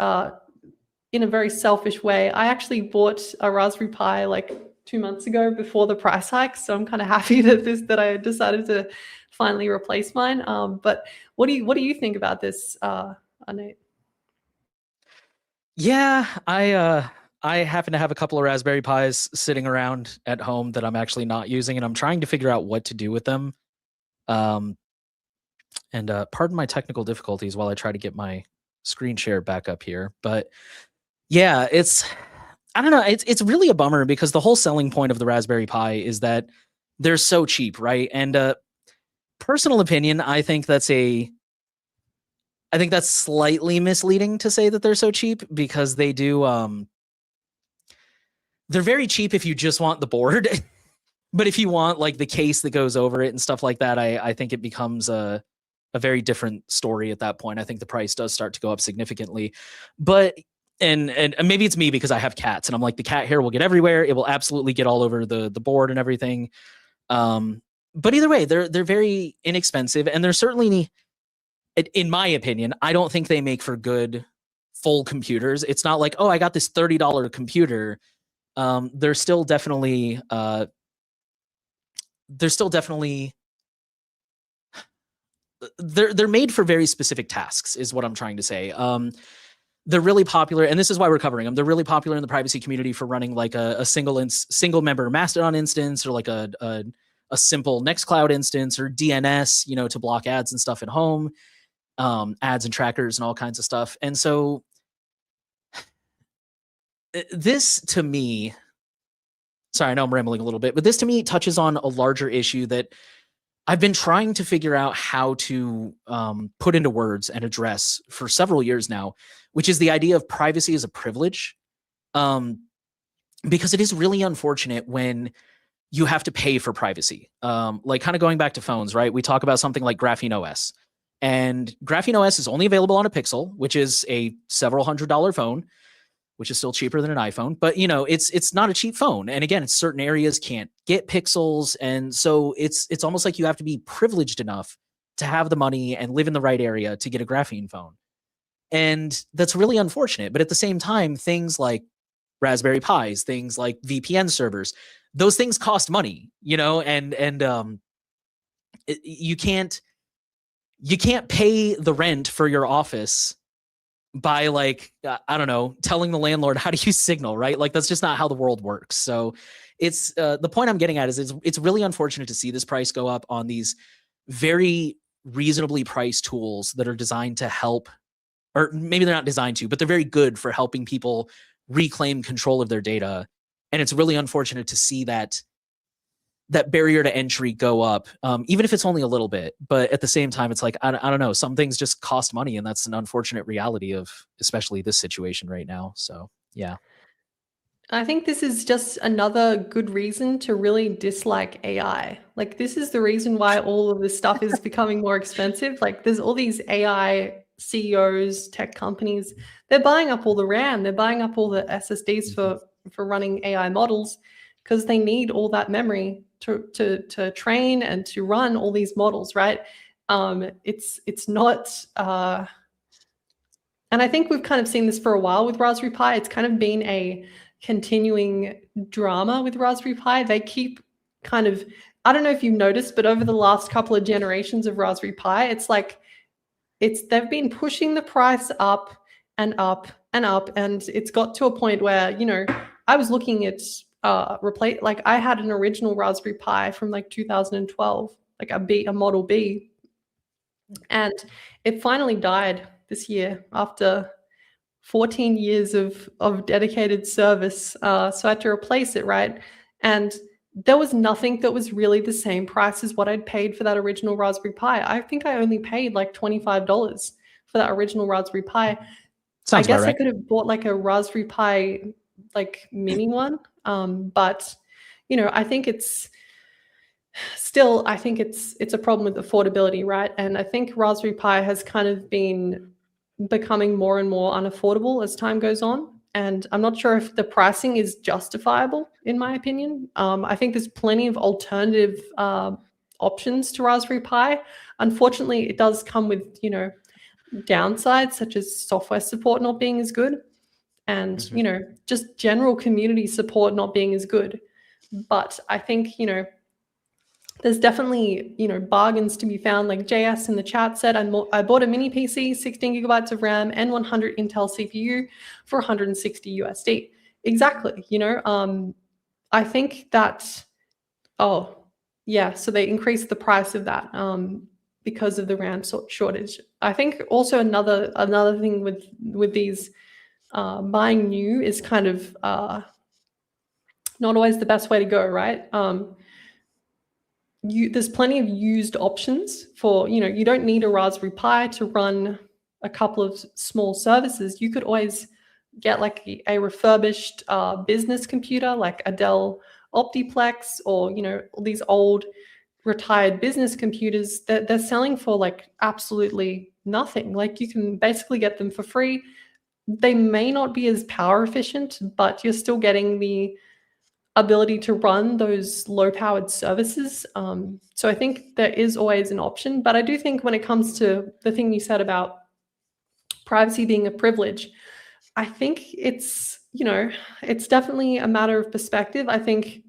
in a very selfish way. I actually bought a Raspberry Pi like 2 months ago before the price hike, so I'm kind of happy that I decided to finally replace mine. But what do you think about this, Nate? Yeah, I happen to have a couple of Raspberry Pis sitting around at home that I'm actually not using, and I'm trying to figure out what to do with them. And pardon my technical difficulties while I try to get my screen share back up here. But yeah, I don't know, it's really a bummer because the whole selling point of the Raspberry Pi is that they're so cheap, right? And personal opinion, I think that's slightly misleading to say that they're so cheap because they do they're very cheap if you just want the board. But if you want like the case that goes over it and stuff like that, I think it becomes a very different story at that point. I think the price does start to go up significantly. But and maybe it's me because I have cats and I'm like, the cat hair will get everywhere. It will absolutely get all over the board and everything. But either way, they're very inexpensive, and they're certainly in my opinion, I don't think they make for good full computers. It's not like, oh, I got this $30 computer. They're still definitely they're made for very specific tasks, is what I'm trying to say. They're really popular, and this is why we're covering them. They're really popular in the privacy community for running like a single member Mastodon instance, or like a simple Nextcloud instance, or DNS, to block ads and stuff at home, ads and trackers and all kinds of stuff. And so this to me, sorry, I know I'm rambling a little bit, but this to me touches on a larger issue that I've been trying to figure out how to put into words and address for several years now, which is the idea of privacy as a privilege. Because it is really unfortunate when you have to pay for privacy. Like kind of going back to phones, right? We talk about something like Graphene OS. And Graphene OS is only available on a Pixel, which is a several $100 phone, which is still cheaper than an iPhone. But it's not a cheap phone. And again, certain areas can't get Pixels, and so it's almost like you have to be privileged enough to have the money and live in the right area to get a Graphene phone. And that's really unfortunate. But at the same time, things like Raspberry Pis, things like VPN servers, those things cost money, and you can't pay the rent for your office by like, I don't know, telling the landlord how to use Signal, right? Like that's just not how the world works. So it's the point I'm getting at is it's really unfortunate to see this price go up on these very reasonably priced tools that are designed to help, or maybe they're not designed to, but they're very good for helping people reclaim control of their data. And it's really unfortunate to see that barrier to entry go up, even if it's only a little bit. But at the same time, it's like, I don't know, some things just cost money, and that's an unfortunate reality of especially this situation right now. So yeah. I think this is just another good reason to really dislike AI. Like this is the reason why all of this stuff is becoming more expensive. Like there's all these AI CEOs, tech companies, they're buying up all the RAM, they're buying up all the SSDs for running AI models, because they need all that memory to train and to run all these models, right? It's not and I think we've kind of seen this for a while with Raspberry Pi. It's kind of been a continuing drama with Raspberry Pi. They keep kind of, I don't know if you've noticed, but over the last couple of generations of Raspberry Pi, it's like they've been pushing the price up and up and up, and it's got to a point where, I was looking at like I had an original Raspberry Pi from like 2012, like a Model B, and it finally died this year after 14 years of dedicated service. So I had to replace it, right? And there was nothing that was really the same price as what I'd paid for that original Raspberry Pi. I think I only paid like $25 for that original Raspberry Pi. Sounds I guess about right. I could have bought like a Raspberry Pi like mini one. But I think it's still, I think it's a problem with affordability, right? And I think Raspberry Pi has kind of been becoming more and more unaffordable as time goes on. And I'm not sure if the pricing is justifiable, in my opinion. I think there's plenty of alternative options to Raspberry Pi. Unfortunately, it does come with, downsides such as software support not being as good, and, just general community support not being as good. But I think, there's definitely, bargains to be found. Like JS in the chat said, I bought a mini PC, 16 gigabytes of RAM, and 100 Intel CPU for 160 USD. Exactly. I think that, oh, yeah, so they increased the price of that because of the RAM shortage. I think also another thing with these buying new is kind of not always the best way to go, right? There's plenty of used options for, you don't need a Raspberry Pi to run a couple of small services. You could always get like a refurbished business computer, like a Dell Optiplex, or, all these old retired business computers that they're selling for like absolutely nothing. Like you can basically get them for free. They may not be as power efficient, but you're still getting the ability to run those low-powered services. So I think there is always an option, but I do think when it comes to the thing you said about privacy being a privilege, I think it's, it's definitely a matter of perspective. I think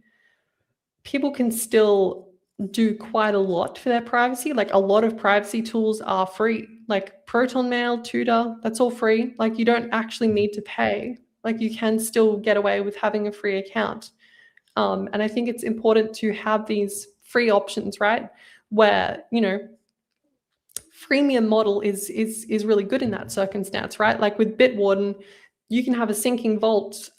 people can still do quite a lot for their privacy. Like a lot of privacy tools are free, like Proton Mail, Tutor, that's all free. Like you don't actually need to pay. Like you can still get away with having a free account. And I think it's important to have these free options, right? Where, freemium model is really good in that circumstance, right? Like with Bitwarden, you can have a syncing vault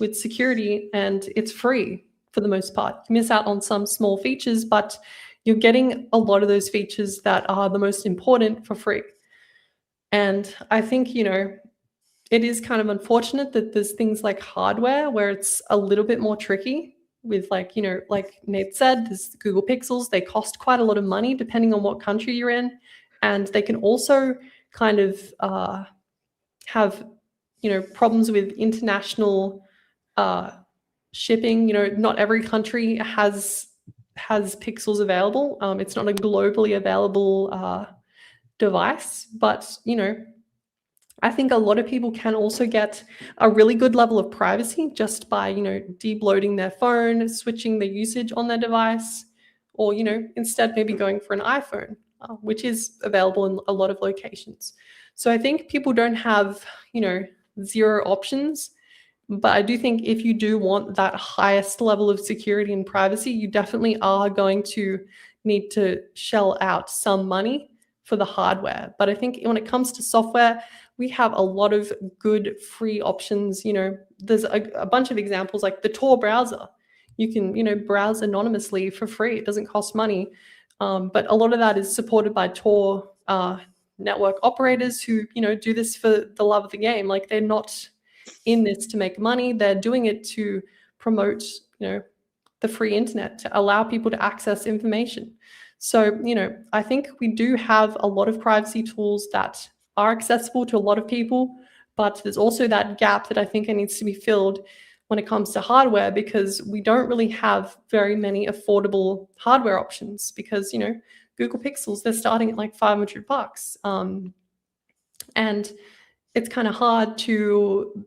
with security and it's free for the most part. You miss out on some small features, but you're getting a lot of those features that are the most important for free. And I think, it is kind of unfortunate that there's things like hardware where it's a little bit more tricky with like, like Nate said, there's Google Pixels, they cost quite a lot of money depending on what country you're in. And they can also kind of have, problems with international shipping. Not every country has Pixels available. It's not a globally available device, but, I think a lot of people can also get a really good level of privacy just by, debloating their phone, switching the usage on their device, or, instead maybe going for an iPhone, which is available in a lot of locations. So I think people don't have, zero options. But I do think if you do want that highest level of security and privacy, you definitely are going to need to shell out some money for the hardware. But I think when it comes to software, we have a lot of good free options. There's a bunch of examples like the Tor browser. You can, browse anonymously for free. It doesn't cost money. But a lot of that is supported by Tor network operators who, do this for the love of the game. Like they're not in this to make money. They're doing it to promote, the free internet, to allow people to access information. So, I think we do have a lot of privacy tools that are accessible to a lot of people, but there's also that gap that I think needs to be filled when it comes to hardware, because we don't really have very many affordable hardware options because, Google Pixels, they're starting at like $500. And it's kind of hard to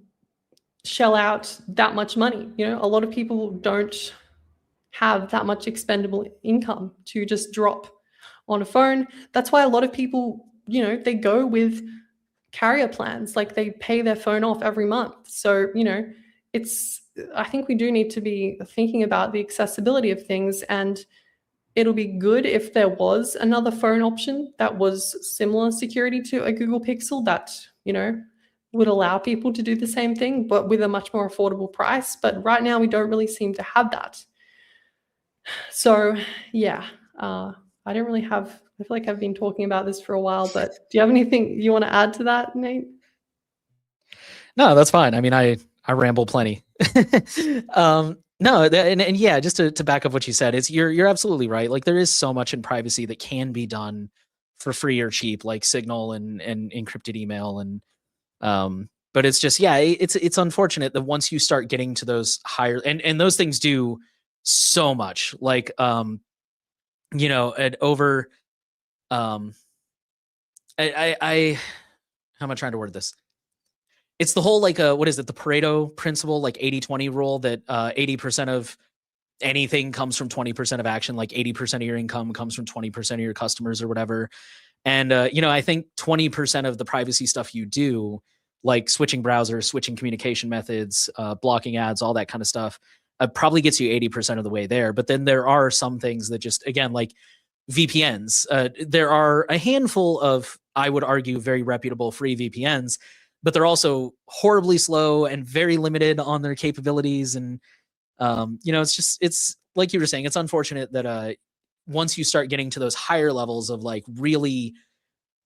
shell out that much money. A lot of people don't have that much expendable income to just drop on a phone. That's why a lot of people, they go with carrier plans, like they pay their phone off every month. So, I think we do need to be thinking about the accessibility of things, and it'll be good if there was another phone option that was similar security to a Google Pixel that, would allow people to do the same thing, but with a much more affordable price. But right now, we don't really seem to have that. So, yeah, I don't really have, I feel like I've been talking about this for a while, but do you have anything you want to add to that, Nate? No, that's fine. I mean, I ramble plenty. No, and yeah, just to back up what you said, you're absolutely right. Like there is so much in privacy that can be done for free or cheap, like Signal and encrypted email and but it's just it's unfortunate that once you start getting to those higher and those things do so much, like at over I how am I trying to word this? It's the whole like what is it, the Pareto principle, like 80-20 rule, that 80% of anything comes from 20% of action, like 80% of your income comes from 20% of your customers or whatever. And I think 20% of the privacy stuff you do, like switching browsers, switching communication methods, blocking ads, all that kind of stuff, probably gets you 80% of the way there. But then there are some things that just, again, like VPNs. There are a handful of, I would argue, very reputable free VPNs, but they're also horribly slow and very limited on their capabilities. And it's like you were saying, it's unfortunate that once you start getting to those higher levels of like really,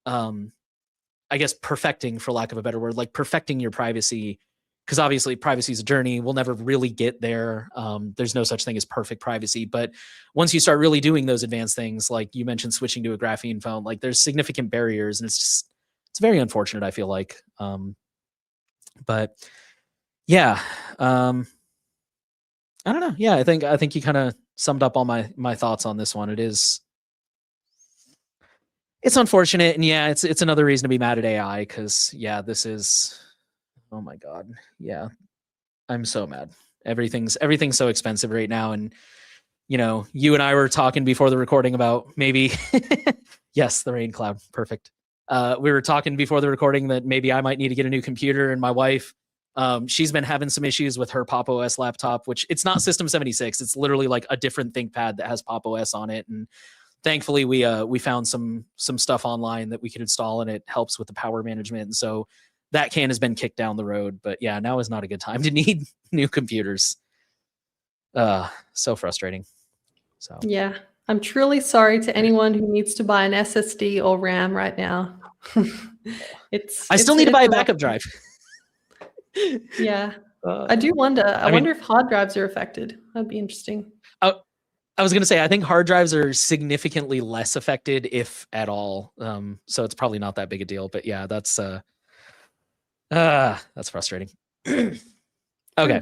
I guess perfecting, for lack of a better word, like perfecting your privacy, because obviously privacy is a journey. We'll never really get there. There's no such thing as perfect privacy. But once you start really doing those advanced things, like you mentioned, switching to a graphene phone, like there's significant barriers, and it's very unfortunate, I feel like. But yeah, I don't know. Yeah, I think you kind of summed up all my thoughts on this one. It's unfortunate, and yeah, it's another reason to be mad at AI because yeah, this is, oh my god, yeah, I'm so mad. Everything's so expensive right now, and you and I were talking before the recording about maybe yes, the rain cloud, perfect. We were talking before the recording that maybe I might need to get a new computer, and my wife, she's been having some issues with her Pop OS laptop, which it's not System 76. It's literally like a different ThinkPad that has Pop OS on it, and thankfully we found some stuff online that we could install, and it helps with the power management. And so that can has been kicked down the road. But yeah, now is not a good time to need new computers. So frustrating. So Yeah, I'm truly sorry to anyone who needs to buy an SSD or RAM right now. I still need to buy a rough backup drive. Yeah, I do wonder. I wonder if hard drives are affected. That'd be interesting. I was going to say, I think hard drives are significantly less affected, if at all. So it's probably not that big a deal. But yeah, that's frustrating. Okay.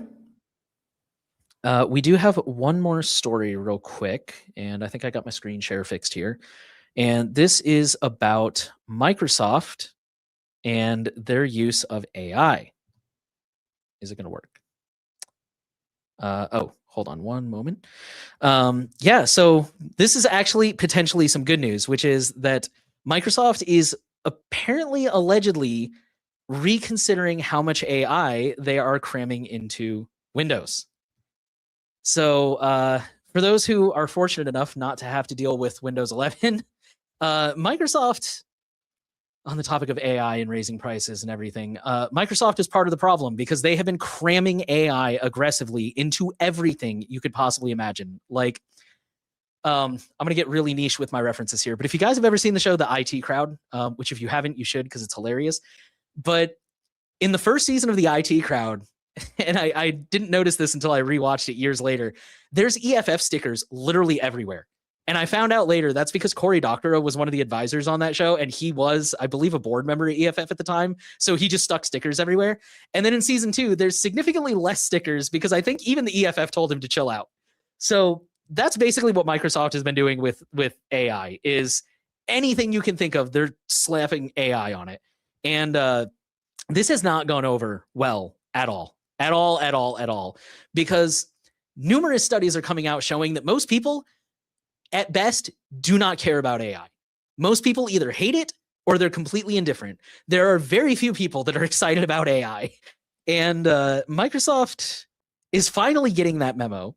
We do have one more story real quick, and I think I got my screen share fixed here. And this is about Microsoft and their use of AI. Is it going to work? Oh, hold on one moment. Yeah, so this is actually potentially some good news, which is that Microsoft is apparently, allegedly, reconsidering how much AI they are cramming into Windows. So for those who are fortunate enough not to have to deal with Windows 11, Microsoft, on the topic of AI and raising prices and everything, Microsoft is part of the problem because they have been cramming AI aggressively into everything you could possibly imagine. Like, I'm going to get really niche with my references here, but if you guys have ever seen the show The IT Crowd, which if you haven't, you should because it's hilarious. But in the first season of The IT Crowd, and I didn't notice this until I rewatched it years later, there's EFF stickers literally everywhere. And I found out later that's because Cory Doctorow was one of the advisors on that show, and he was, I believe, a board member at EFF at the time. So he just stuck stickers everywhere. And then in season 2, there's significantly less stickers because I think even the EFF told him to chill out. So that's basically what Microsoft has been doing with AI, is anything you can think of, they're slapping AI on it. And this has not gone over well at all, because numerous studies are coming out showing that most people, at best, do not care about AI. Most people either hate it or they're completely indifferent. There are very few people that are excited about AI. And Microsoft is finally getting that memo.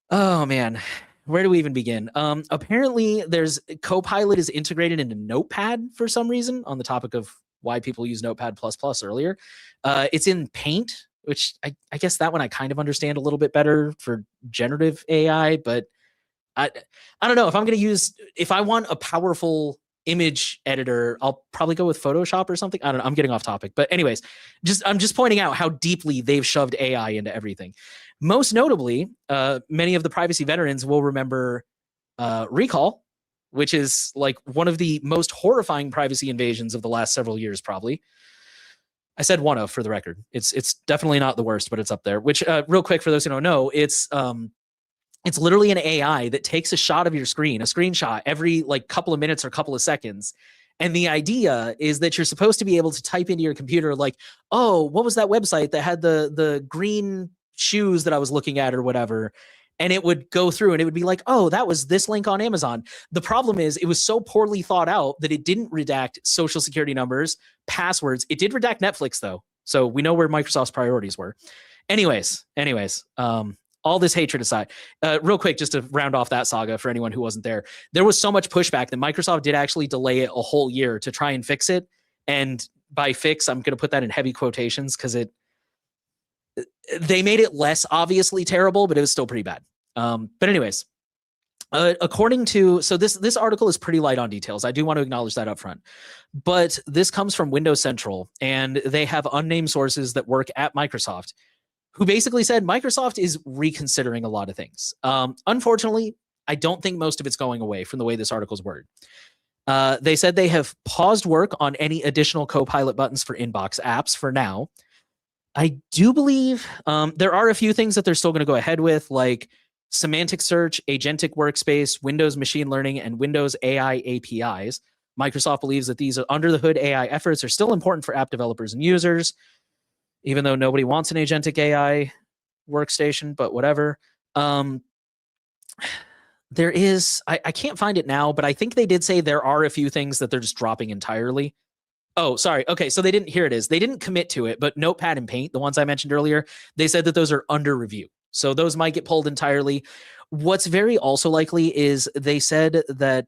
Oh, man. Where do we even begin? Apparently, there's Copilot is integrated into Notepad for some reason, on the topic of why people use Notepad++ earlier. It's in Paint, which I guess that one I kind of understand a little bit better for generative AI, but I don't know if I want a powerful image editor, I'll probably go with Photoshop or something. I don't know. I'm getting off topic, but anyways, I'm just pointing out how deeply they've shoved AI into everything. Most notably, many of the privacy veterans will remember Recall, which is like one of the most horrifying privacy invasions of the last several years, probably. I said one of, for the record. It's definitely not the worst, but it's up there. Which, real quick, for those who don't know, it's literally an AI that takes a shot of your screen, a screenshot, every like couple of minutes or couple of seconds. And the idea is that you're supposed to be able to type into your computer like, oh, what was that website that had the green shoes that I was looking at or whatever? And it would go through and it would be like, oh, that was this link on Amazon. The problem is it was so poorly thought out that it didn't redact social security numbers, passwords. It did redact Netflix, though. So we know where Microsoft's priorities were. Anyways, all this hatred aside, real quick, just to round off that saga for anyone who wasn't there was so much pushback that Microsoft did actually delay it a whole year to try and fix it. And by fix, I'm going to put that in heavy quotations because they made it less obviously terrible, but it was still pretty bad. But anyways, according to, so this article is pretty light on details. I do want to acknowledge that up front, but this comes from Windows Central, and they have unnamed sources that work at Microsoft who basically said Microsoft is reconsidering a lot of things. Unfortunately, I don't think most of it's going away from the way this article's worded. They said they have paused work on any additional Copilot buttons for inbox apps for now. I do believe there are a few things that they're still going to go ahead with, like semantic search, agentic workspace, Windows machine learning, and Windows AI APIs. Microsoft believes that these under the hood AI efforts are still important for app developers and users, even though nobody wants an agentic AI workstation, but whatever. There is, I can't find it now, but I think they did say there are a few things that they're just dropping entirely. Oh, sorry. Okay, so they didn't. Here it is. They didn't commit to it, but Notepad and Paint, the ones I mentioned earlier, they said that those are under review. So those might get pulled entirely. What's very also likely is they said that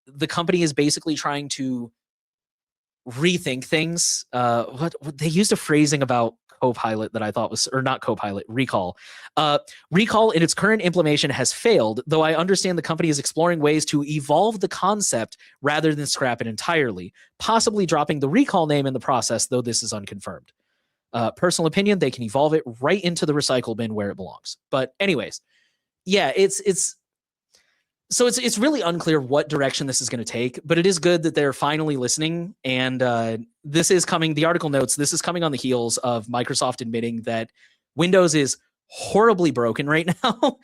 the company is basically trying to rethink things. What they used a phrasing about Copilot that I thought was, or not Copilot, Recall. Recall in its current implementation has failed, though I understand the company is exploring ways to evolve the concept rather than scrap it entirely, possibly dropping the Recall name in the process, though this is unconfirmed. Personal opinion, they can evolve it right into the recycle bin where it belongs. But anyways, yeah, it's really unclear what direction this is going to take, but it is good that they're finally listening. And this is coming, the article notes, this is coming on the heels of Microsoft admitting that Windows is horribly broken right now.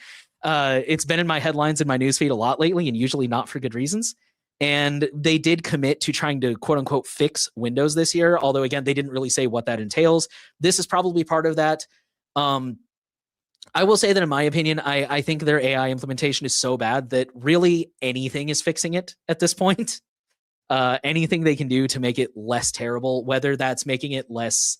It's been in my headlines in my newsfeed a lot lately, and usually not for good reasons. And they did commit to trying to quote unquote fix Windows this year. Although again, they didn't really say what that entails. This is probably part of that. I will say that in my opinion, I think their AI implementation is so bad that really anything is fixing it at this point. Anything they can do to make it less terrible, whether that's making it less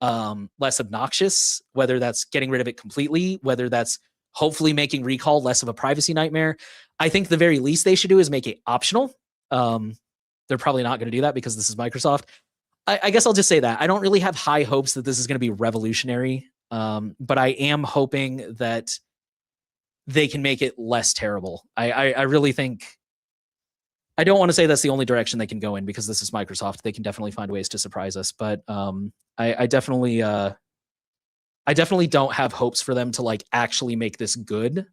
obnoxious, whether that's getting rid of it completely, whether that's hopefully making Recall less of a privacy nightmare. I think the very least they should do is make it optional. They're probably not going to do that because this is Microsoft. I guess I'll just say that. I don't really have high hopes that this is going to be revolutionary. But I am hoping that they can make it less terrible. I really think, I don't want to say that's the only direction they can go in because this is Microsoft. They can definitely find ways to surprise us, but I definitely don't have hopes for them to like actually make this good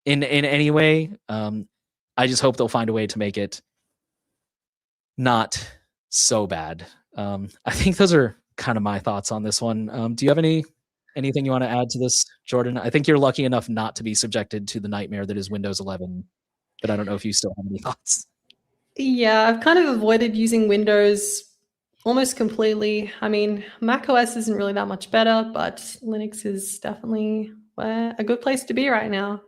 in any way. I just hope they'll find a way to make it not so bad. I think those are kind of my thoughts on this one. Do you have anything you want to add to this, Jordan? I think you're lucky enough not to be subjected to the nightmare that is Windows 11, but I don't know if you still have any thoughts. Yeah, I've kind of avoided using Windows almost completely. I mean, Mac OS isn't really that much better, but Linux is definitely a good place to be right now.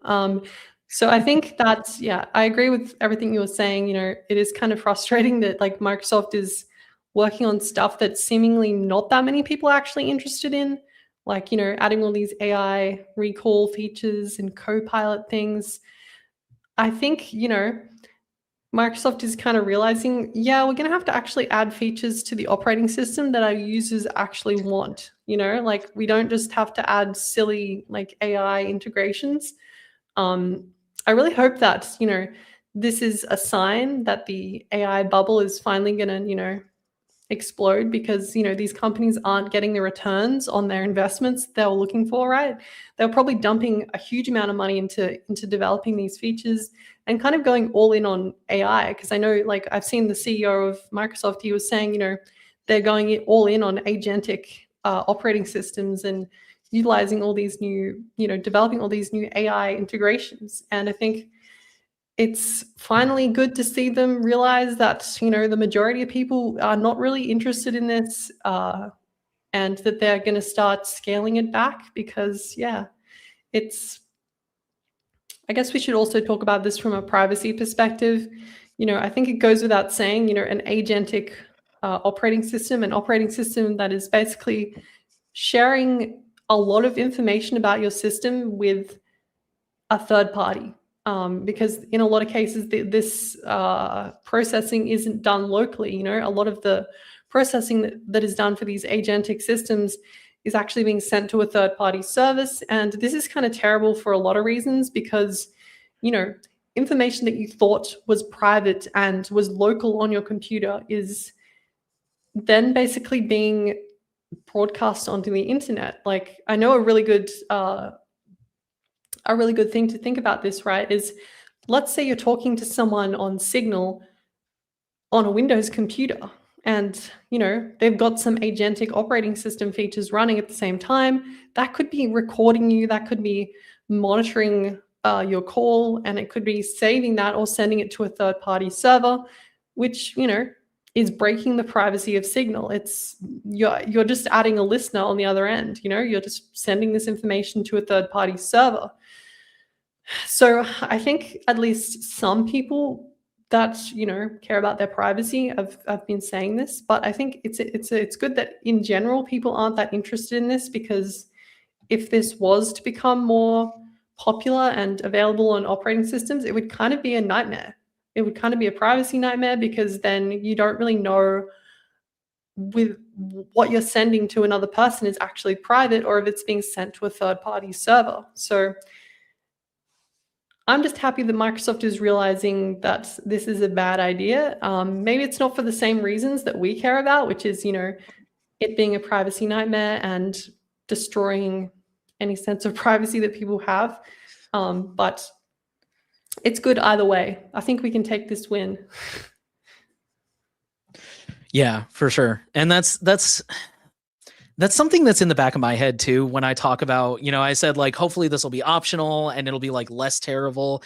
So I think that's, yeah, I agree with everything you were saying. You know, it is kind of frustrating that like Microsoft is working on stuff that seemingly not that many people are actually interested in, like, you know, adding all these AI recall features and Copilot things. I think, you know, Microsoft is kind of realizing, yeah, we're going to have to actually add features to the operating system that our users actually want. You know, like we don't just have to add silly like AI integrations. I really hope that, you know, this is a sign that the AI bubble is finally going to, you know, explode because, you know, these companies aren't getting the returns on their investments they were looking for, right? They're probably dumping a huge amount of money into developing these features and kind of going all in on AI. Because I know, like, I've seen the CEO of Microsoft, he was saying, you know, they're going all in on agentic operating systems and utilizing all these new, you know, developing all these new AI integrations. And I think it's finally good to see them realize that, you know, the majority of people are not really interested in this and that they're going to start scaling it back because, yeah, it's, I guess we should also talk about this from a privacy perspective. You know, I think it goes without saying, you know, an agentic operating system, an operating system that is basically sharing a lot of information about your system with a third party. Because in a lot of cases, this processing isn't done locally. You know, a lot of the processing that is done for these agentic systems is actually being sent to a third-party service. And this is kind of terrible for a lot of reasons because, you know, information that you thought was private and was local on your computer is then basically being broadcast onto the internet. Like, I know a really good thing to think about this, right, is let's say you're talking to someone on Signal on a Windows computer and they've got some agentic operating system features running at the same time, that could be recording you, that could be monitoring your call, and it could be saving that or sending it to a third-party server, which is breaking the privacy of Signal. You're just adding a listener on the other end. You're just sending this information to a third-party server. So I think at least some people that care about their privacy have been saying this, but I think it's good that in general people aren't that interested in this, because if this was to become more popular and available on operating systems, it would kind of be a nightmare. It would kind of be a privacy nightmare, because then you don't really know with what you're sending to another person is actually private, or if it's being sent to a third-party server. So I'm just happy that Microsoft is realizing that this is a bad idea. Maybe it's not for the same reasons that we care about, which is, it being a privacy nightmare and destroying any sense of privacy that people have. But it's good either way. I think we can take this win. Yeah, for sure. And that's something that's in the back of my head too when I talk about, I said like hopefully this will be optional and it'll be like less terrible.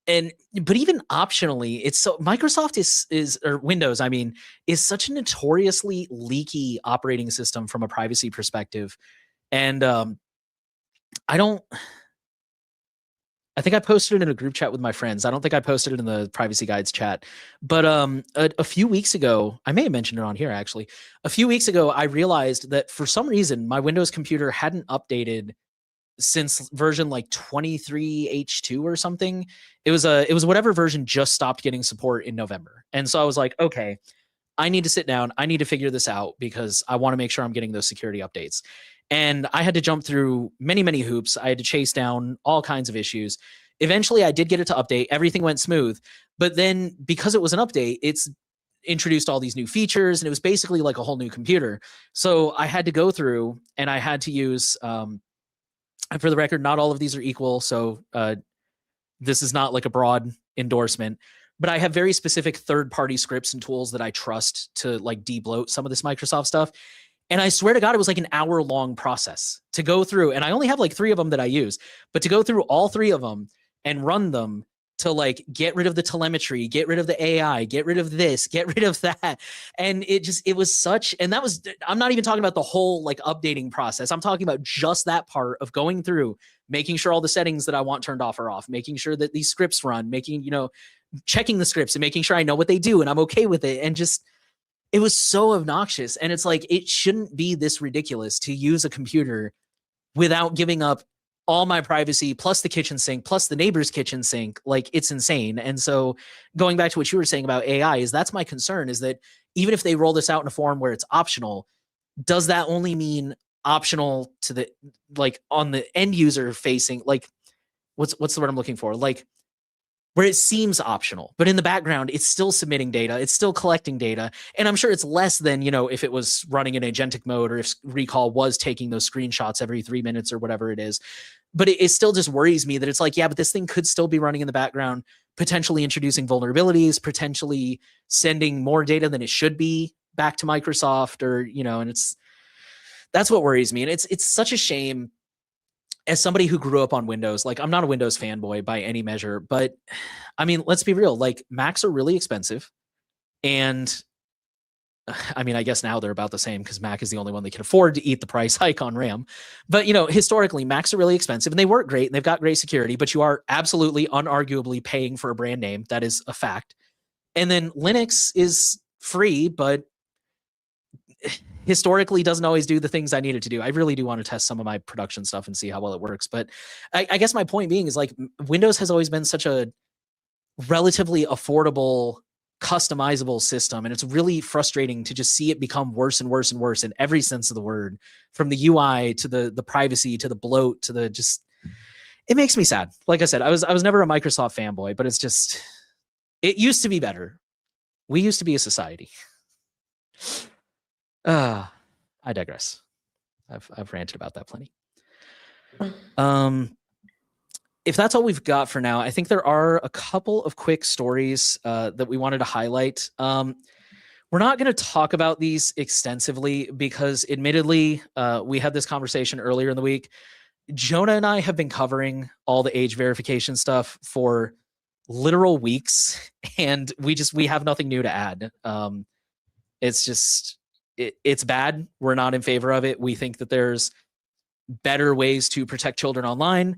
But even optionally, it's so Microsoft is or Windows, I mean, is such a notoriously leaky operating system from a privacy perspective. And I think I posted it in a group chat with my friends. I don't think I posted it in the privacy guides chat, but a few weeks ago, I may have mentioned it on here actually. A few weeks ago, I realized that for some reason my Windows computer hadn't updated since version like 23H2 or something. It was whatever version just stopped getting support in November. And so I was like, okay, I need to sit down. I need to figure this out because I want to make sure I'm getting those security updates. And I had to jump through many, many hoops. I had to chase down all kinds of issues. Eventually, I did get it to update. Everything went smooth. But then because it was an update, it's introduced all these new features, and it was basically like a whole new computer. So I had to go through and I had to use, for the record, not all of these are equal. So this is not like a broad endorsement, but I have very specific third-party scripts and tools that I trust to like de-bloat some of this Microsoft stuff. And I swear to God, it was like an hour-long process to go through. And I only have like 3 of them that I use, but to go through all 3 of them and run them to like get rid of the telemetry, get rid of the AI, get rid of this, get rid of that. And it was such, and that was, I'm not even talking about the whole like updating process. I'm talking about just that part of going through, making sure all the settings that I want turned off are off, making sure that these scripts run, checking the scripts and making sure I know what they do and I'm okay with it. And just, it was so obnoxious. And it's like, it shouldn't be this ridiculous to use a computer without giving up all my privacy, plus the kitchen sink, plus the neighbor's kitchen sink. Like, it's insane. And so going back to what you were saying about AI, is that's my concern, is that even if they roll this out in a form where it's optional, does that only mean optional to the, like on the end user facing, like what's the word I'm looking for? Like, where it seems optional, but in the background, it's still submitting data. It's still collecting data. And I'm sure it's less than, if it was running in agentic mode, or if Recall was taking those screenshots every 3 minutes or whatever it is. But it still just worries me that it's like, yeah, but this thing could still be running in the background, potentially introducing vulnerabilities, potentially sending more data than it should be back to Microsoft, or, and that's what worries me. And it's such a shame. As somebody who grew up on Windows, like, I'm not a Windows fanboy by any measure, but I mean, let's be real, like Macs are really expensive. And I mean, I guess now they're about the same because Mac is the only one that can afford to eat the price hike on RAM. But, historically, Macs are really expensive and they work great and they've got great security, but you are absolutely, unarguably paying for a brand name. That is a fact. And then Linux is free, but historically doesn't always do the things I need it to do. I really do want to test some of my production stuff and see how well it works. But I guess my point being is, like, Windows has always been such a relatively affordable, customizable system. And it's really frustrating to just see it become worse and worse and worse in every sense of the word, from the UI to the privacy to the bloat to the just, it makes me sad. Like I said, I was never a Microsoft fanboy, but it's just, it used to be better. We used to be a society. I digress. I've ranted about that plenty. If that's all we've got for now, I think there are a couple of quick stories that we wanted to highlight. We're not going to talk about these extensively because, admittedly, we had this conversation earlier in the week. Jonah and I have been covering all the age verification stuff for literal weeks, and we have nothing new to add. It's bad. We're not in favor of it. We think that there's better ways to protect children online,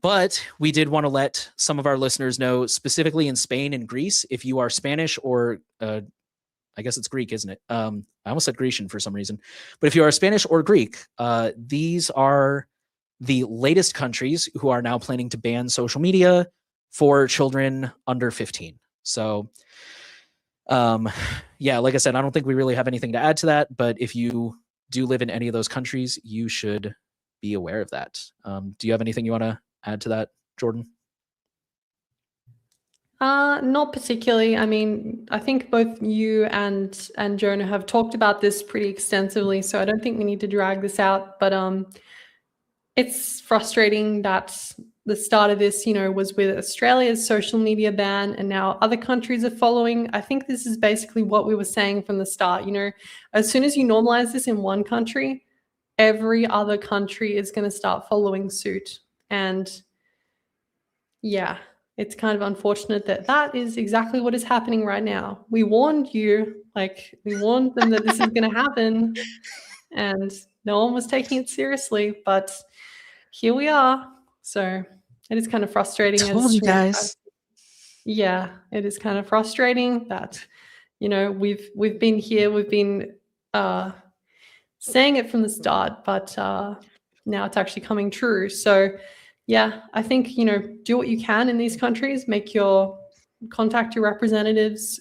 but we did want to let some of our listeners know, specifically in Spain and Greece, if you are Spanish or I guess it's Greek, isn't it? I almost said Grecian for some reason, but if you are Spanish or Greek, these are the latest countries who are now planning to ban social media for children under 15. So, yeah, like I said, I don't think we really have anything to add to that, but if you do live in any of those countries, you should be aware of that. Do you have anything you want to add to that, Jordan? Not particularly. I mean, I think both you and Jonah have talked about this pretty extensively, so I don't think we need to drag this out. But it's frustrating that the start of this, was with Australia's social media ban, and now other countries are following. I think this is basically what we were saying from the start. As soon as you normalize this in one country, every other country is going to start following suit. And yeah, it's kind of unfortunate that that is exactly what is happening right now. We warned you, we warned them that this is going to happen, and no one was taking it seriously, but here we are. So it is kind of frustrating. Told you guys. Yeah, it is kind of frustrating that, we've been here, we've been saying it from the start, but now it's actually coming true. So yeah, I think, do what you can in these countries, contact your representatives,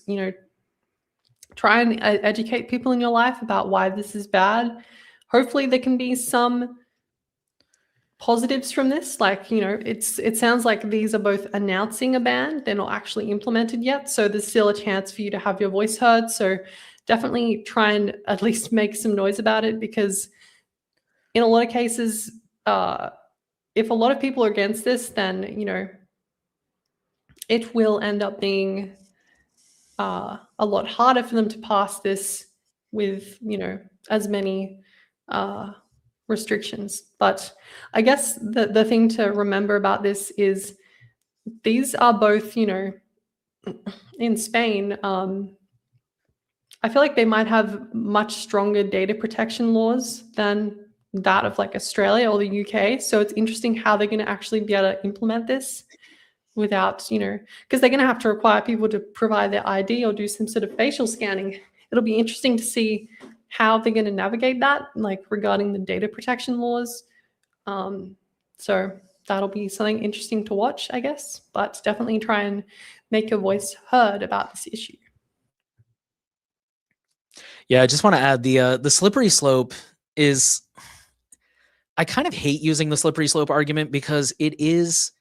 try and educate people in your life about why this is bad. Hopefully there can be some positives from this. It sounds like these are both announcing a ban. They're not actually implemented yet. So there's still a chance for you to have your voice heard. So definitely try and at least make some noise about it, because in a lot of cases, if a lot of people are against this, then, it will end up being a lot harder for them to pass this with, as many restrictions. But I guess the thing to remember about this is these are both, in Spain, I feel like they might have much stronger data protection laws than that of Australia or the UK. So it's interesting how they're going to actually be able to implement this without, because they're going to have to require people to provide their ID or do some sort of facial scanning. It'll be interesting to see how they're going to navigate that, regarding the data protection laws. So that'll be something interesting to watch, I guess, but definitely try and make your voice heard about this issue. Yeah, I just want to add the slippery slope is, I kind of hate using the slippery slope argument because it is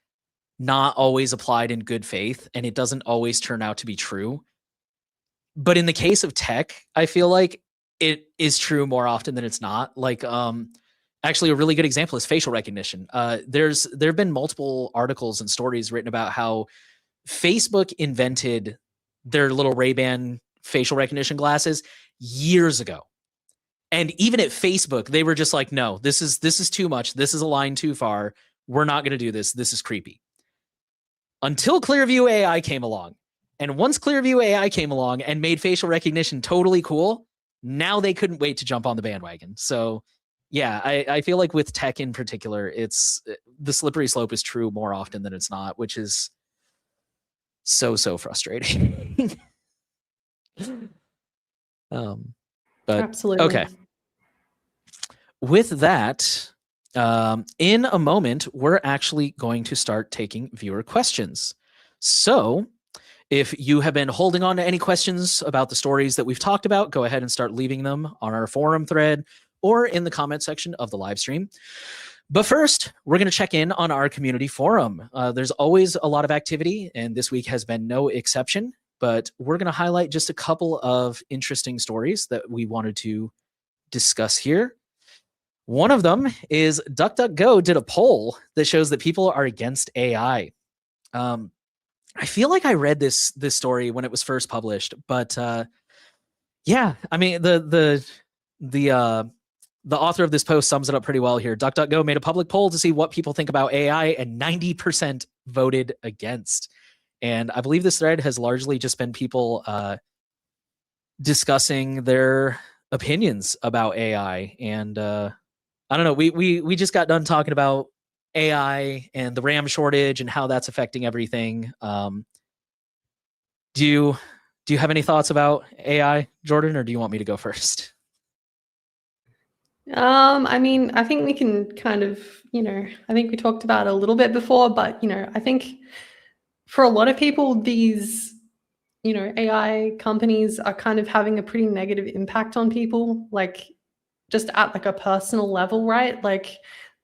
not always applied in good faith and it doesn't always turn out to be true. But in the case of tech, I feel like it is true more often than it's not. Actually, a really good example is facial recognition. There have been multiple articles and stories written about how Facebook invented their little Ray-Ban facial recognition glasses years ago. And even at Facebook, they were just like, no, this is too much. This is a line too far. We're not going to do this. This is creepy. Until Clearview AI came along. And once Clearview AI came along and made facial recognition totally cool, now they couldn't wait to jump on the bandwagon. So yeah, I feel like with tech in particular, it's the slippery slope is true more often than it's not, which is so frustrating. But absolutely. Okay. With that, in a moment, we're actually going to start taking viewer questions. So if you have been holding on to any questions about the stories that we've talked about, go ahead and start leaving them on our forum thread or in the comment section of the live stream. But first, we're going to check in on our community forum. There's always a lot of activity, and this week has been no exception. But we're going to highlight just a couple of interesting stories that we wanted to discuss here. One of them is DuckDuckGo did a poll that shows that people are against AI. I feel like I read this story when it was first published, but Yeah, I mean the author of this post sums it up pretty well here. DuckDuckGo made a public poll to see what people think about AI, and 90% voted against. And I believe this thread has largely just been people discussing their opinions about AI. And I don't know, we just got done talking about AI and the RAM shortage and how that's affecting everything. Do you have any thoughts about AI, Jordan, or do you want me to go first? I mean, I think we can kind of, I think we talked about it a little bit before, but, I think for a lot of people, these, AI companies are kind of having a pretty negative impact on people, like just at like a personal level, right? Like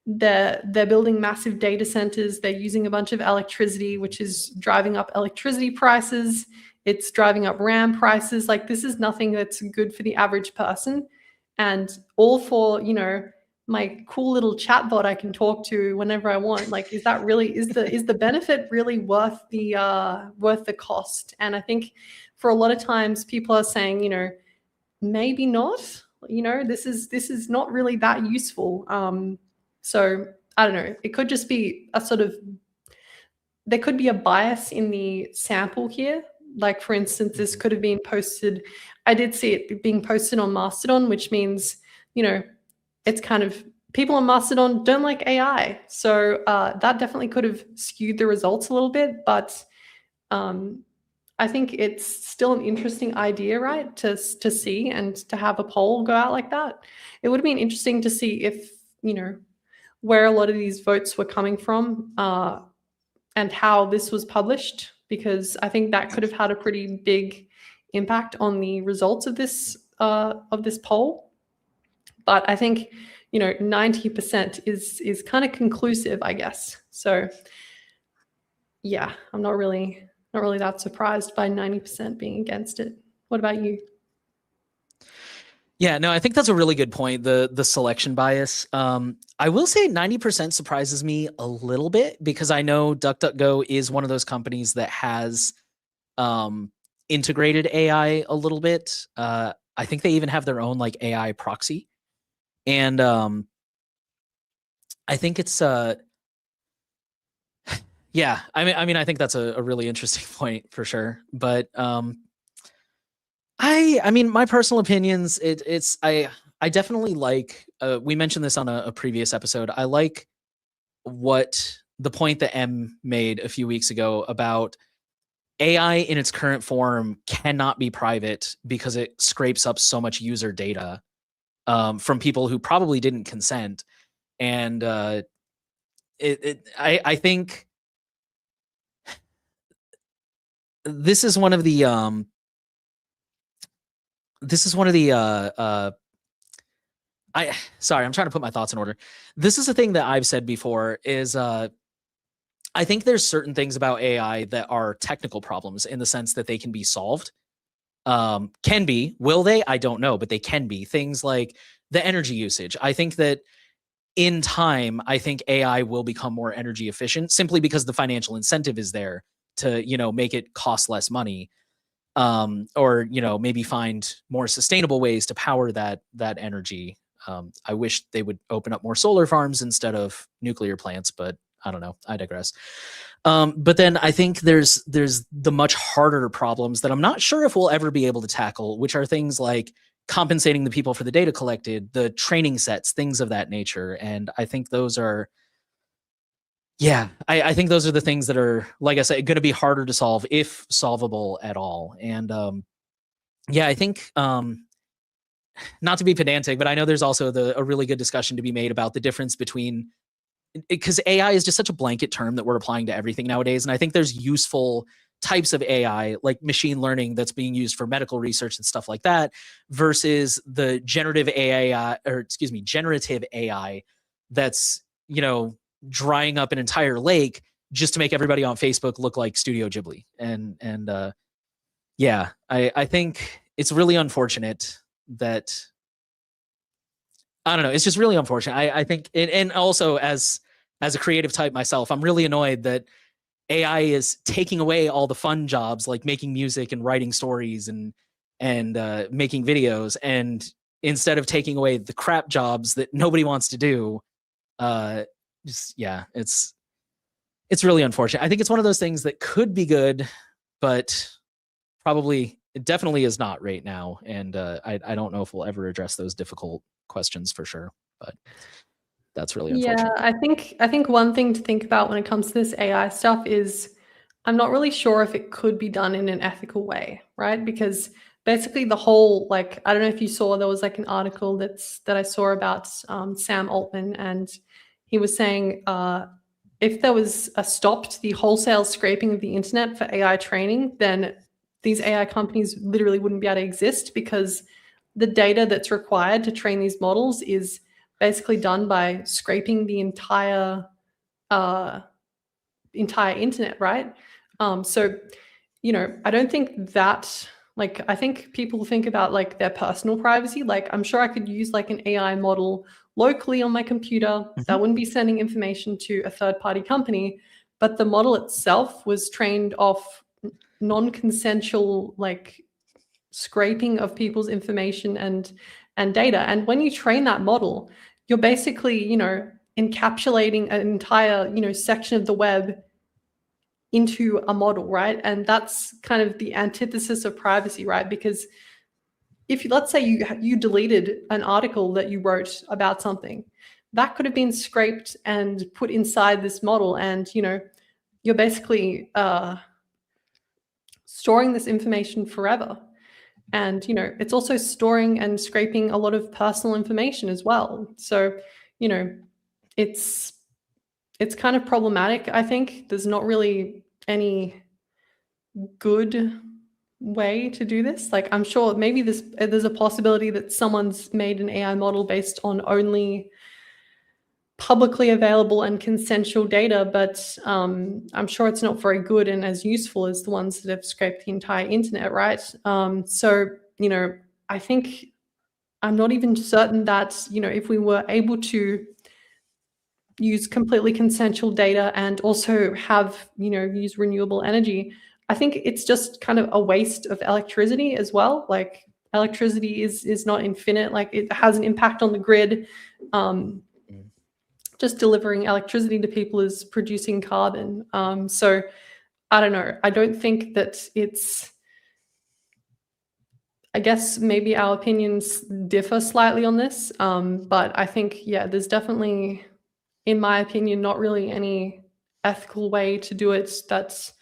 they're building massive data centers, they're using a bunch of electricity, which is driving up electricity prices, it's driving up RAM prices. Like this is nothing that's good for the average person. And all for, my cool little chatbot I can talk to whenever I want. Like, is the benefit really worth the cost? And I think for a lot of times people are saying, maybe not. This is not really that useful. So I don't know. It could just be there could be a bias in the sample here. Like for instance, this could have been posted. I did see it being posted on Mastodon, which means, it's kind of people on Mastodon don't like AI. So that definitely could have skewed the results a little bit. But I think it's still an interesting idea, right? To see and to have a poll go out like that. It would have been interesting to see if, where a lot of these votes were coming from and how this was published, because I think that could have had a pretty big impact on the results of this poll. But I think, 90% is kind of conclusive, I guess. So yeah, I'm not really that surprised by 90% being against it. What about you? Yeah, no, I think that's a really good point. The selection bias. I will say 90% surprises me a little bit because I know DuckDuckGo is one of those companies that has integrated AI a little bit. I think they even have their own like AI proxy, and I think it's yeah. I mean, I think that's a really interesting point for sure. But I mean, my personal opinions. I definitely like. We mentioned this on a previous episode. I like what the point that M made a few weeks ago about AI in its current form cannot be private because it scrapes up so much user data from people who probably didn't consent, and I think this is one of the this is one of the sorry, I'm trying to put my thoughts in order. This is a thing that I've said before is I think there's certain things about AI that are technical problems in the sense that they can be solved. Can be, will they? I don't know, but they can be things like the energy usage. I think that in time, I think AI will become more energy efficient simply because the financial incentive is there to, make it cost less money. Or maybe find more sustainable ways to power that energy. I wish they would open up more solar farms instead of nuclear plants, but I don't know. I digress. But then I think there's the much harder problems that I'm not sure if we'll ever be able to tackle, which are things like compensating the people for the data collected, the training sets, things of that nature. And I think those are, yeah, I think those are the things that are, like I said, going to be harder to solve if solvable at all. And yeah, I think not to be pedantic, but I know there's also a really good discussion to be made about the difference between, because AI is just such a blanket term that we're applying to everything nowadays. And I think there's useful types of AI, like machine learning, that's being used for medical research and stuff like that, versus the generative AI that's, drying up an entire lake just to make everybody on Facebook look like Studio Ghibli. And yeah, I think it's really unfortunate that, I don't know. It's just really unfortunate. I think, and also as a creative type myself, I'm really annoyed that AI is taking away all the fun jobs like making music and writing stories and and making videos, and instead of taking away the crap jobs that nobody wants to do, it's really unfortunate. I think it's one of those things that could be good, but probably it definitely is not right now. And I don't know if we'll ever address those difficult questions for sure, but that's really unfortunate. Yeah, I think one thing to think about when it comes to this AI stuff is I'm not really sure if it could be done in an ethical way, right? Because basically the whole, like, I don't know if you saw, there was like an article that I saw about Sam Altman, and he was saying if there was a stop to the wholesale scraping of the internet for AI training, then these AI companies literally wouldn't be able to exist, because the data that's required to train these models is basically done by scraping the entire internet, right? So, you know, I don't think that, like, I think people think about like their personal privacy. Like, I'm sure I could use like an AI model locally on my computer that wouldn't be sending information to a third-party company, but the model itself was trained off non-consensual, like, scraping of people's information and data. And when you train that model, you're basically, you know, encapsulating an entire, you know, section of the web into a model, right? And that's kind of the antithesis of privacy, right? Because if you, let's say you deleted an article that you wrote about something, that could have been scraped and put inside this model, and, you know, you're basically storing this information forever. And, you know, it's also storing and scraping a lot of personal information as well. So, you know, it's kind of problematic. I think there's not really any good way to do this. Like, I'm sure maybe there's a possibility that someone's made an AI model based on only publicly available and consensual data, but I'm sure it's not very good and as useful as the ones that have scraped the entire internet, right? So, you know, I think I'm not even certain that, you know, if we were able to use completely consensual data and also have, you know, use renewable energy, I think it's just kind of a waste of electricity as well. Like, electricity is not infinite. Like, it has an impact on the grid. Just delivering electricity to people is producing carbon. So I don't know. I don't think that it's, I guess maybe our opinions differ slightly on this. But I think, yeah, there's definitely, in my opinion, not really any ethical way to do it that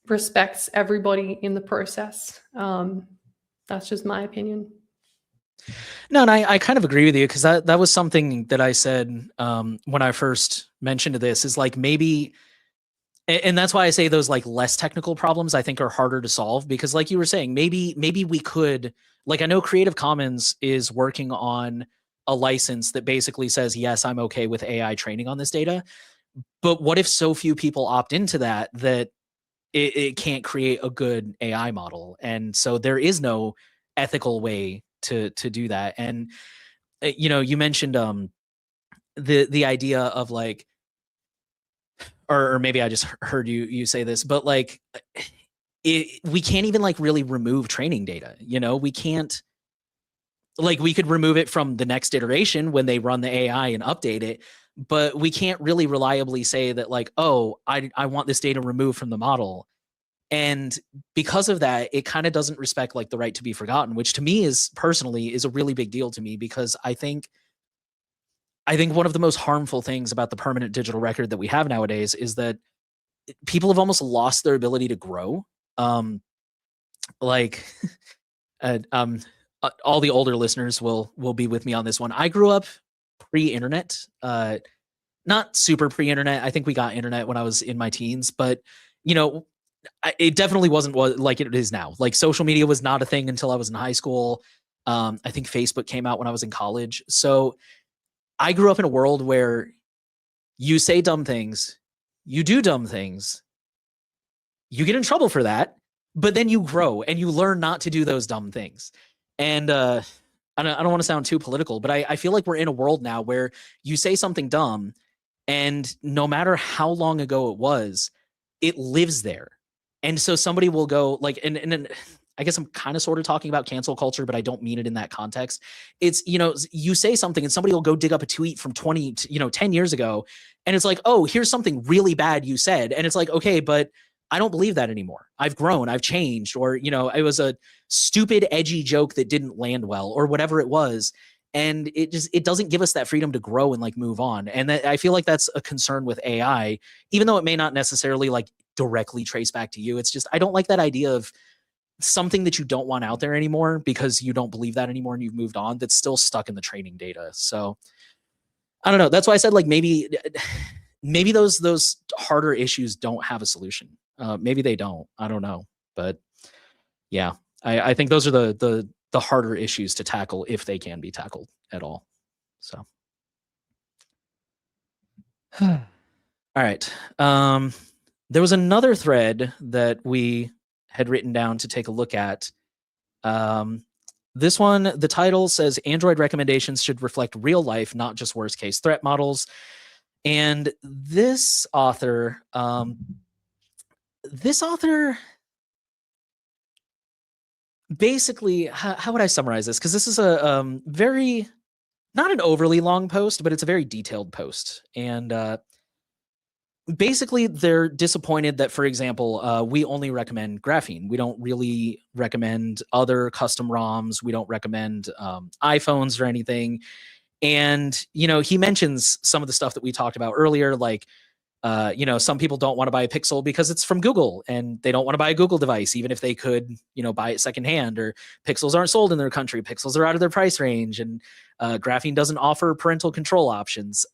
respects everybody in the process. That's just my opinion. No, and I kind of agree with you, because that was something that I said when I first mentioned this, is like, maybe, and that's why I say those like less technical problems I think are harder to solve, because like you were saying, maybe we could, like, I know Creative Commons is working on a license that basically says, yes, I'm okay with AI training on this data. But what if so few people opt into that it can't create a good AI model? And so there is no ethical way to do that. And you know, you mentioned the idea of like, or maybe I just heard you say this, but like, we can't even like really remove training data. You know, we can't, like, we could remove it from the next iteration when they run the AI and update it, but we can't really reliably say that, like, oh, I want this data removed from the model. And because of that, it kind of doesn't respect like the right to be forgotten, which to me is personally is a really big deal to me, because I think one of the most harmful things about the permanent digital record that we have nowadays is that people have almost lost their ability to grow. Like, um, all the older listeners will be with me on this one. I grew up pre-internet, not super pre-internet. I think we got internet when I was in my teens, but you know, it definitely wasn't like it is now. Like, social media was not a thing until I was in high school. I think Facebook came out when I was in college. So I grew up in a world where you say dumb things, you do dumb things, you get in trouble for that, but then you grow and you learn not to do those dumb things. And I don't want to sound too political, but I feel like we're in a world now where you say something dumb, and no matter how long ago it was, it lives there. And so somebody will go like, and I guess I'm kind of sort of talking about cancel culture, but I don't mean it in that context. It's, you know, you say something and somebody will go dig up a tweet from 10 years ago. And it's like, oh, here's something really bad you said. And it's like, okay, but I don't believe that anymore. I've grown, I've changed, or, you know, it was a stupid, edgy joke that didn't land well, or whatever it was. And it doesn't give us that freedom to grow and like move on. And I feel like that's a concern with AI, even though it may not necessarily like directly trace back to you. It's just, I don't like that idea of something that you don't want out there anymore because you don't believe that anymore and you've moved on, that's still stuck in the training data. So I don't know. That's why I said like maybe those harder issues don't have a solution. Maybe they don't. I don't know. But yeah, I think those are the harder issues to tackle if they can be tackled at all. So all right. There was another thread that we had written down to take a look at. This one, the title says Android recommendations should reflect real life, not just worst case threat models. And this author basically, how would I summarize this? Because this is a very, not an overly long post, but it's a very detailed post. And basically, they're disappointed that, for example, we only recommend graphene. We don't really recommend other custom ROMs. We don't recommend iPhones or anything. And, you know, he mentions some of the stuff that we talked about earlier, like, you know, some people don't want to buy a Pixel because it's from Google and they don't want to buy a Google device, even if they could, you know, buy it secondhand, or Pixels aren't sold in their country. Pixels are out of their price range, and graphene doesn't offer parental control options.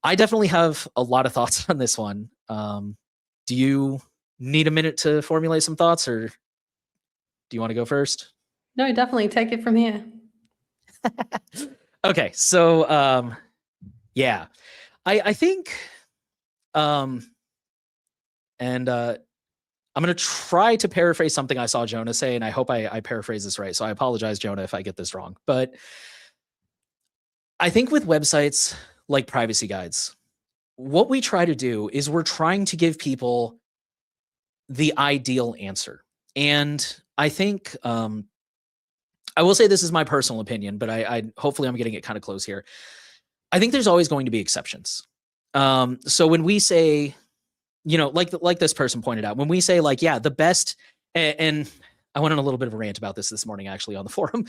I definitely have a lot of thoughts on this one. Do you need a minute to formulate some thoughts, or do you want to go first? No, definitely take it from here. Okay, so yeah, I think, and I'm going to try to paraphrase something I saw Jonah say, and I hope I paraphrase this right. So I apologize, Jonah, if I get this wrong. But I think with websites like privacy guides, what we try to do is we're trying to give people the ideal answer. And I think, I will say this is my personal opinion, but I hopefully I'm getting it kind of close here. I think there's always going to be exceptions. So when we say, you know, like this person pointed out, when we say like, yeah, the best, and I went on a little bit of a rant about this morning, actually, on the forum.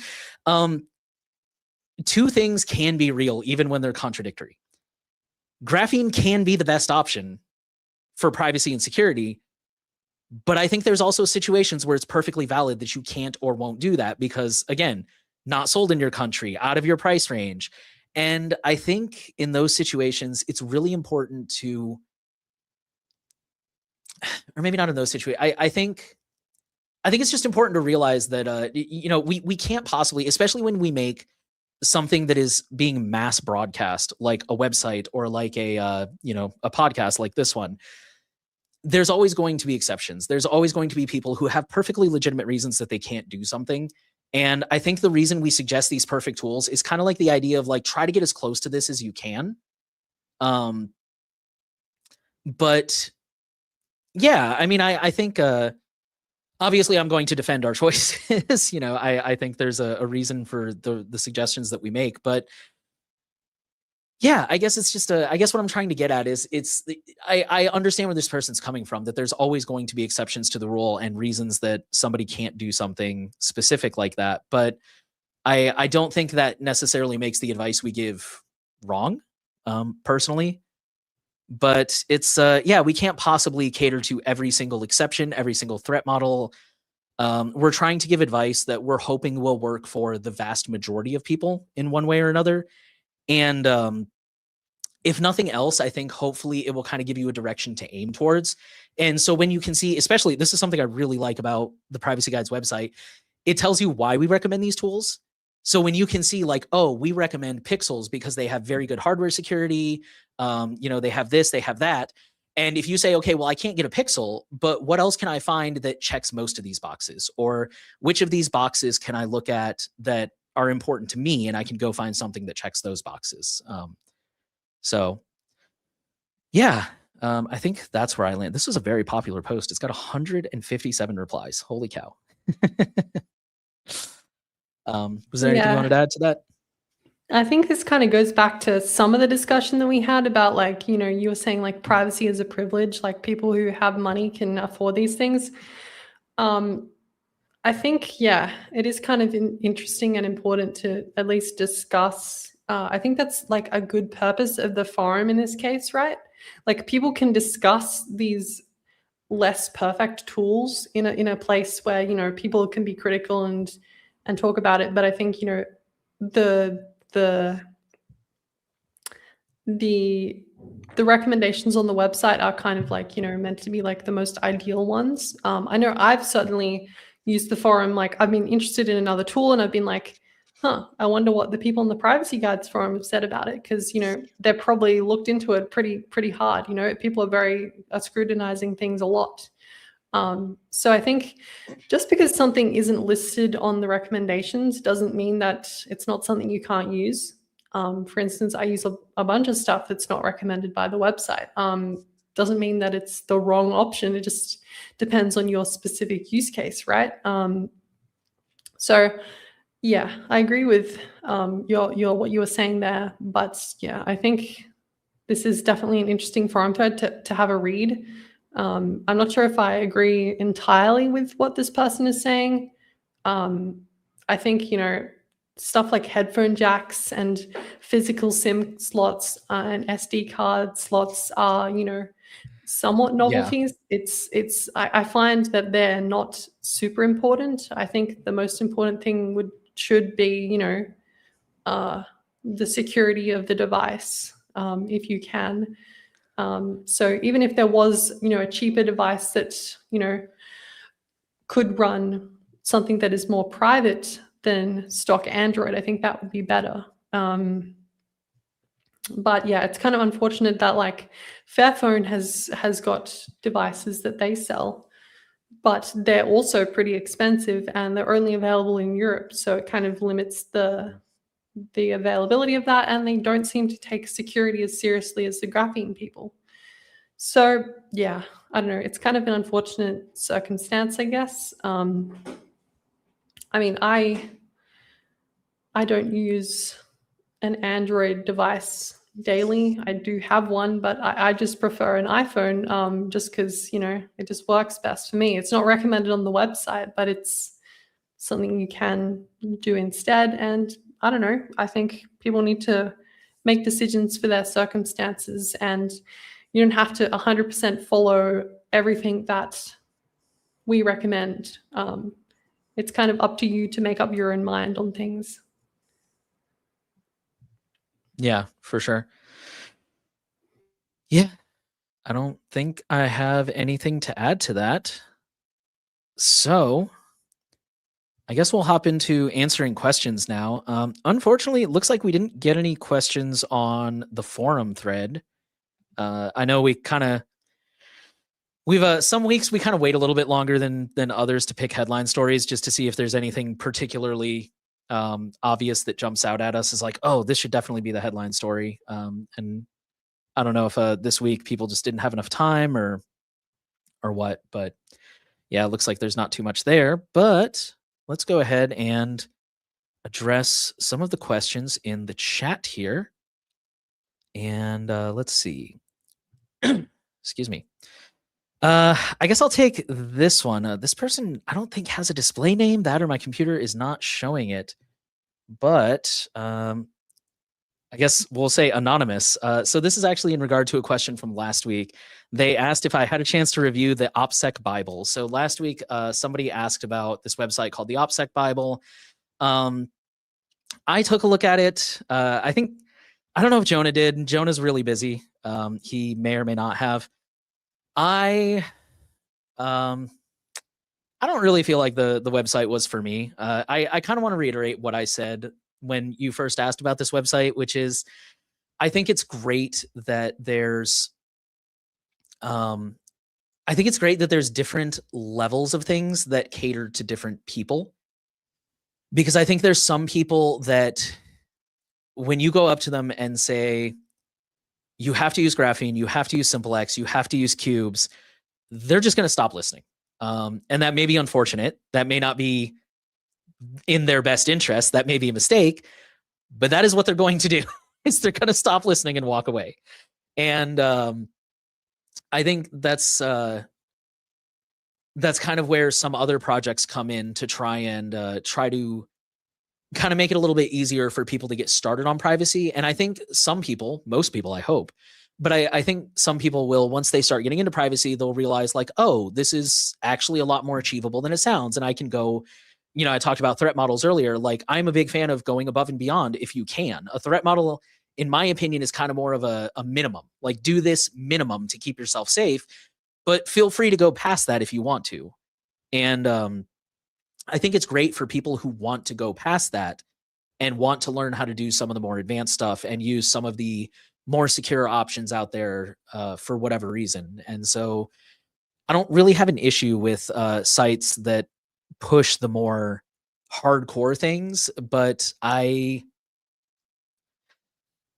Two things can be real even when they're contradictory. Graphene can be the best option for privacy and security, but I think there's also situations where it's perfectly valid that you can't or won't do that because, again, not sold in your country, out of your price range. And I think in those situations, it's really important to, or maybe not in those situations. I think it's just important to realize that, you know, we can't possibly, especially when we make something that is being mass broadcast, like a website or like a, you know, a podcast like this one. There's always going to be exceptions. There's always going to be people who have perfectly legitimate reasons that they can't do something. And I think the reason we suggest these perfect tools is kind of like the idea of like, try to get as close to this as you can. But yeah, I mean, I think, obviously I'm going to defend our choices. You know, I think there's a reason for the suggestions that we make, but yeah, I guess it's just I guess what I'm trying to get at is I understand where this person's coming from, that there's always going to be exceptions to the rule and reasons that somebody can't do something specific like that. But I don't think that necessarily makes the advice we give wrong, personally. But it's, yeah, we can't possibly cater to every single exception, every single threat model. We're trying to give advice that we're hoping will work for the vast majority of people in one way or another. And if nothing else, I think hopefully it will kind of give you a direction to aim towards. And so when you can see, especially, this is something I really like about the Privacy Guide's website, it tells you why we recommend these tools. So when you can see like, oh, we recommend Pixels because they have very good hardware security, you know, they have this, they have that. And if you say, okay, well, I can't get a Pixel, but what else can I find that checks most of these boxes? Or which of these boxes can I look at that are important to me, and I can go find something that checks those boxes. So yeah, I think that's where I land. This was a very popular post. It's got 157 replies. Holy cow. Was there anything you wanted to add to that? I think this kind of goes back to some of the discussion that we had about, like, you know, you were saying like privacy is a privilege, like people who have money can afford these things. I think, yeah, it is kind of interesting and important to at least discuss. I think that's like a good purpose of the forum in this case, right? Like people can discuss these less perfect tools in a place where, you know, people can be critical and talk about it. But I think, you know, the the the the recommendations on the website are kind of like, you know, meant to be like the most ideal ones. I know I've certainly used the forum, like I've been interested in another tool and I've been like, I wonder what the people in the privacy guides forum have said about it, because, you know, they're probably looked into it pretty hard. You know, people are scrutinizing things a lot. So I think just because something isn't listed on the recommendations doesn't mean that it's not something you can't use. For instance, I use a bunch of stuff that's not recommended by the website. Doesn't mean that it's the wrong option. It just depends on your specific use case, right? So yeah, I agree with your what you were saying there. But yeah, I think this is definitely an interesting forum thread to have a read. I'm not sure if I agree entirely with what this person is saying. I think, you know, stuff like headphone jacks and physical SIM slots and SD card slots are, you know, somewhat novelties. I find that they're not super important. I think the most important thing should be, you know, the security of the device, if you can. So even if there was, you know, a cheaper device that, you know, could run something that is more private than stock Android, I think that would be better. But yeah, it's kind of unfortunate that like Fairphone has got devices that they sell, but they're also pretty expensive and they're only available in Europe. So it kind of limits the availability of that, and they don't seem to take security as seriously as the graphene people. So yeah, I don't know. It's kind of an unfortunate circumstance, I guess. I mean, I don't use an Android device daily. I do have one, but I just prefer an iPhone, just because, you know, it just works best for me. It's not recommended on the website, but it's something you can do instead. And I don't know. I think people need to make decisions for their circumstances, and you don't have to 100% follow everything that we recommend. It's kind of up to you to make up your own mind on things. Yeah, for sure. Yeah, I don't think I have anything to add to that. So I guess we'll hop into answering questions now. Unfortunately, it looks like we didn't get any questions on the forum thread. I know we've some weeks we kind of wait a little bit longer than others to pick headline stories just to see if there's anything particularly obvious that jumps out at us as like, oh, this should definitely be the headline story. And I don't know if this week people just didn't have enough time or what, but yeah, it looks like there's not too much there. But let's go ahead and address some of the questions in the chat here. And let's see. Excuse me. I guess I'll take this one. This person, I don't think has a display name. That or my computer is not showing it. But I guess we'll say anonymous. So this is actually in regard to a question from last week. They asked if I had a chance to review the OPSEC Bible. So last week, somebody asked about this website called the OPSEC Bible. I took a look at it. I don't know if Jonah did. Jonah's really busy. He may or may not have. I don't really feel like the website was for me. I kind of want to reiterate what I said when you first asked about this website, which is I think it's great that there's I think it's great that there's different levels of things that cater to different people. Because I think there's some people that when you go up to them and say, you have to use graphene, you have to use simple X, you have to use cubes, they're just going to stop listening. And that may be unfortunate. That may not be in their best interest. That may be a mistake, but that is what they're going to do. Is they're going to stop listening and walk away. And I think that's kind of where some other projects come in to try to kind of make it a little bit easier for people to get started on privacy. And I think some people, most people, I hope, but I think some people will, once they start getting into privacy, they'll realize like, oh, this is actually a lot more achievable than it sounds. And I can go, I talked about threat models earlier. Like, I'm a big fan of going above and beyond if you can. A threat model, in my opinion, is kind of more of a minimum. Like, do this minimum to keep yourself safe, but feel free to go past that if you want to. And I think it's great for people who want to go past that and want to learn how to do some of the more advanced stuff and use some of the more secure options out there for whatever reason. And so I don't really have an issue with sites that push the more hardcore things, but I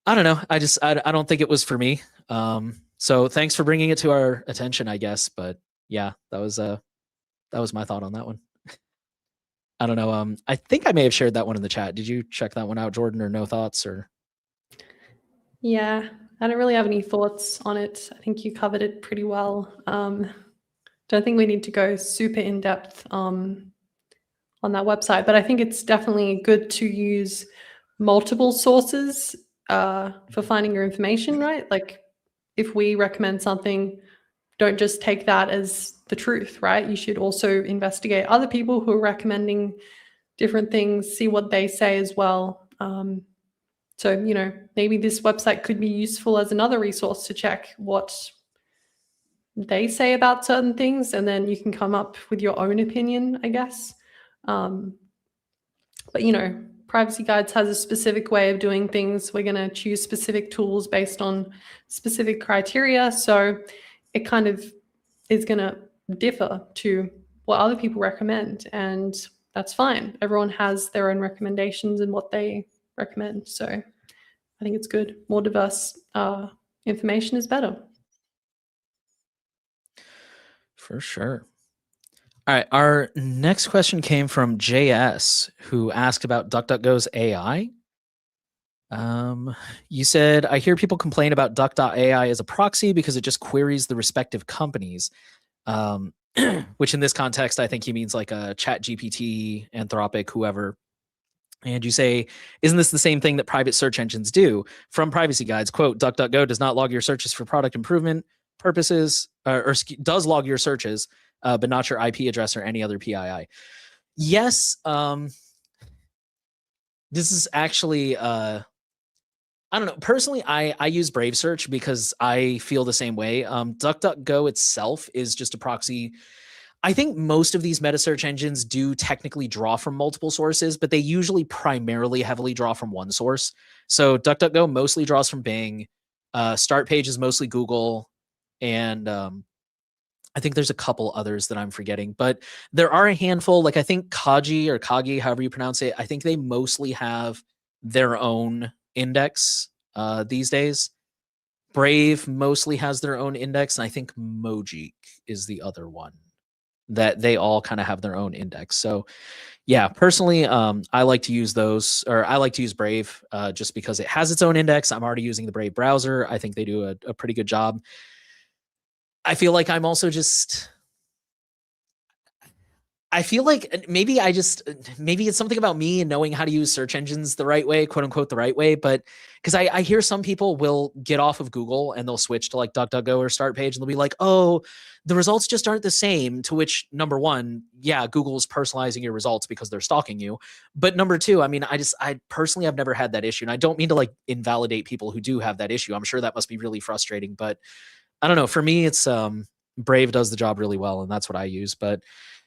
don't know. I don't think it was for me. So thanks for bringing it to our attention, I guess. But yeah, that was my thought on that one. I don't know. I think I may have shared that one in the chat. Did you check that one out, Jordan, or no thoughts? Or Yeah, I don't really have any thoughts on it. I think you covered it pretty well. Don't think we need to go super in depth on that website, but I think it's definitely good to use multiple sources for finding your information, right? Like, if we recommend something, don't just take that as the truth, right? You should also investigate other people who are recommending different things, see what they say as well. So, maybe this website could be useful as another resource to check what they say about certain things, and then you can come up with your own opinion, I guess. But, Privacy Guides has a specific way of doing things. We're going to choose specific tools based on specific criteria. So it kind of is going to differ to what other people recommend. And that's fine. Everyone has their own recommendations and what they recommend. So I think it's good. More diverse information is better. for sure. All right. Our next question came from JS, who asked about DuckDuckGo's AI. You said, I hear people complain about Duck.ai as a proxy because it just queries the respective companies. Which in this context, I think he means like a ChatGPT, Anthropic, whoever. And you say, isn't this the same thing that private search engines do? From Privacy Guides, quote, DuckDuckGo does not log your searches for product improvement purposes, or does log your searches, but not your IP address or any other PII. Yes, this is actually, I don't know. Personally, I use Brave Search because I feel the same way. DuckDuckGo itself is just a proxy. I think most of these meta search engines do technically draw from multiple sources, but they usually primarily heavily draw from one source. So DuckDuckGo mostly draws from Bing. Start Page is mostly Google. And I think there's a couple others that I'm forgetting, but there are a handful. Like I think Kaji or Kagi, however you pronounce it, I think they mostly have their own index these days. Brave mostly has their own index, and I think Mojik is the other one that they all kind of have their own index. So yeah, personally, I like to use those, or I like to use Brave just because it has its own index. I'm already using the Brave browser. I think they do a pretty good job. I feel like I'm also just, I feel like maybe it's something about me and knowing how to use search engines the right way, quote unquote, the right way. But because I hear some people will get off of Google and they'll switch to like DuckDuckGo or Start Page and they'll be like, oh, the results just aren't the same. To which, number one, yeah, Google is personalizing your results because they're stalking you. But number two, I mean, I personally have never had that issue. And I don't mean to like invalidate people who do have that issue. I'm sure that must be really frustrating. But I don't know. For me, it's Brave does the job really well, and that's what I use. But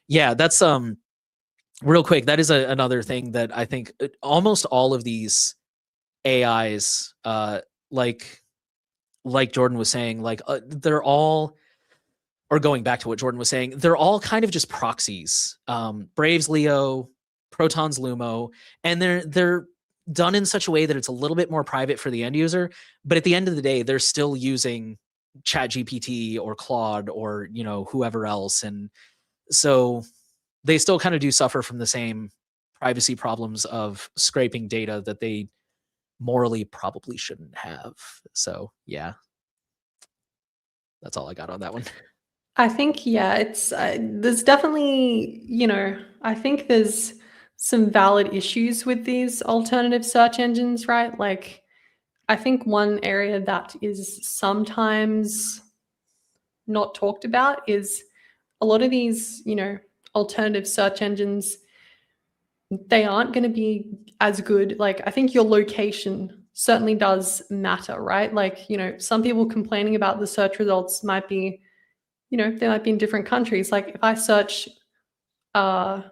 yeah, that's real quick. That is another thing that I think almost all of these AIs, like Jordan was saying, like they're all, or going back to what Jordan was saying, they're all kind of just proxies. Brave's Leo, Proton's Lumo, and done in such a way that it's a little bit more private for the end user, but at the end of the day, they're still using ChatGPT or Claude or, you know, whoever else. And so they still kind of do suffer from the same privacy problems of scraping data that they morally probably shouldn't have. So yeah, that's all I got on that one. I think, yeah, it's there's definitely, you know, I think there's some valid issues with these alternative search engines, right? Like, I think one area that is sometimes not talked about is a lot of these, you know, alternative search engines, they aren't going to be as good. Like, I think your location certainly does matter, right? Like, you know, some people complaining about the search results might be, you know, they might be in different countries. Like, if I search uh,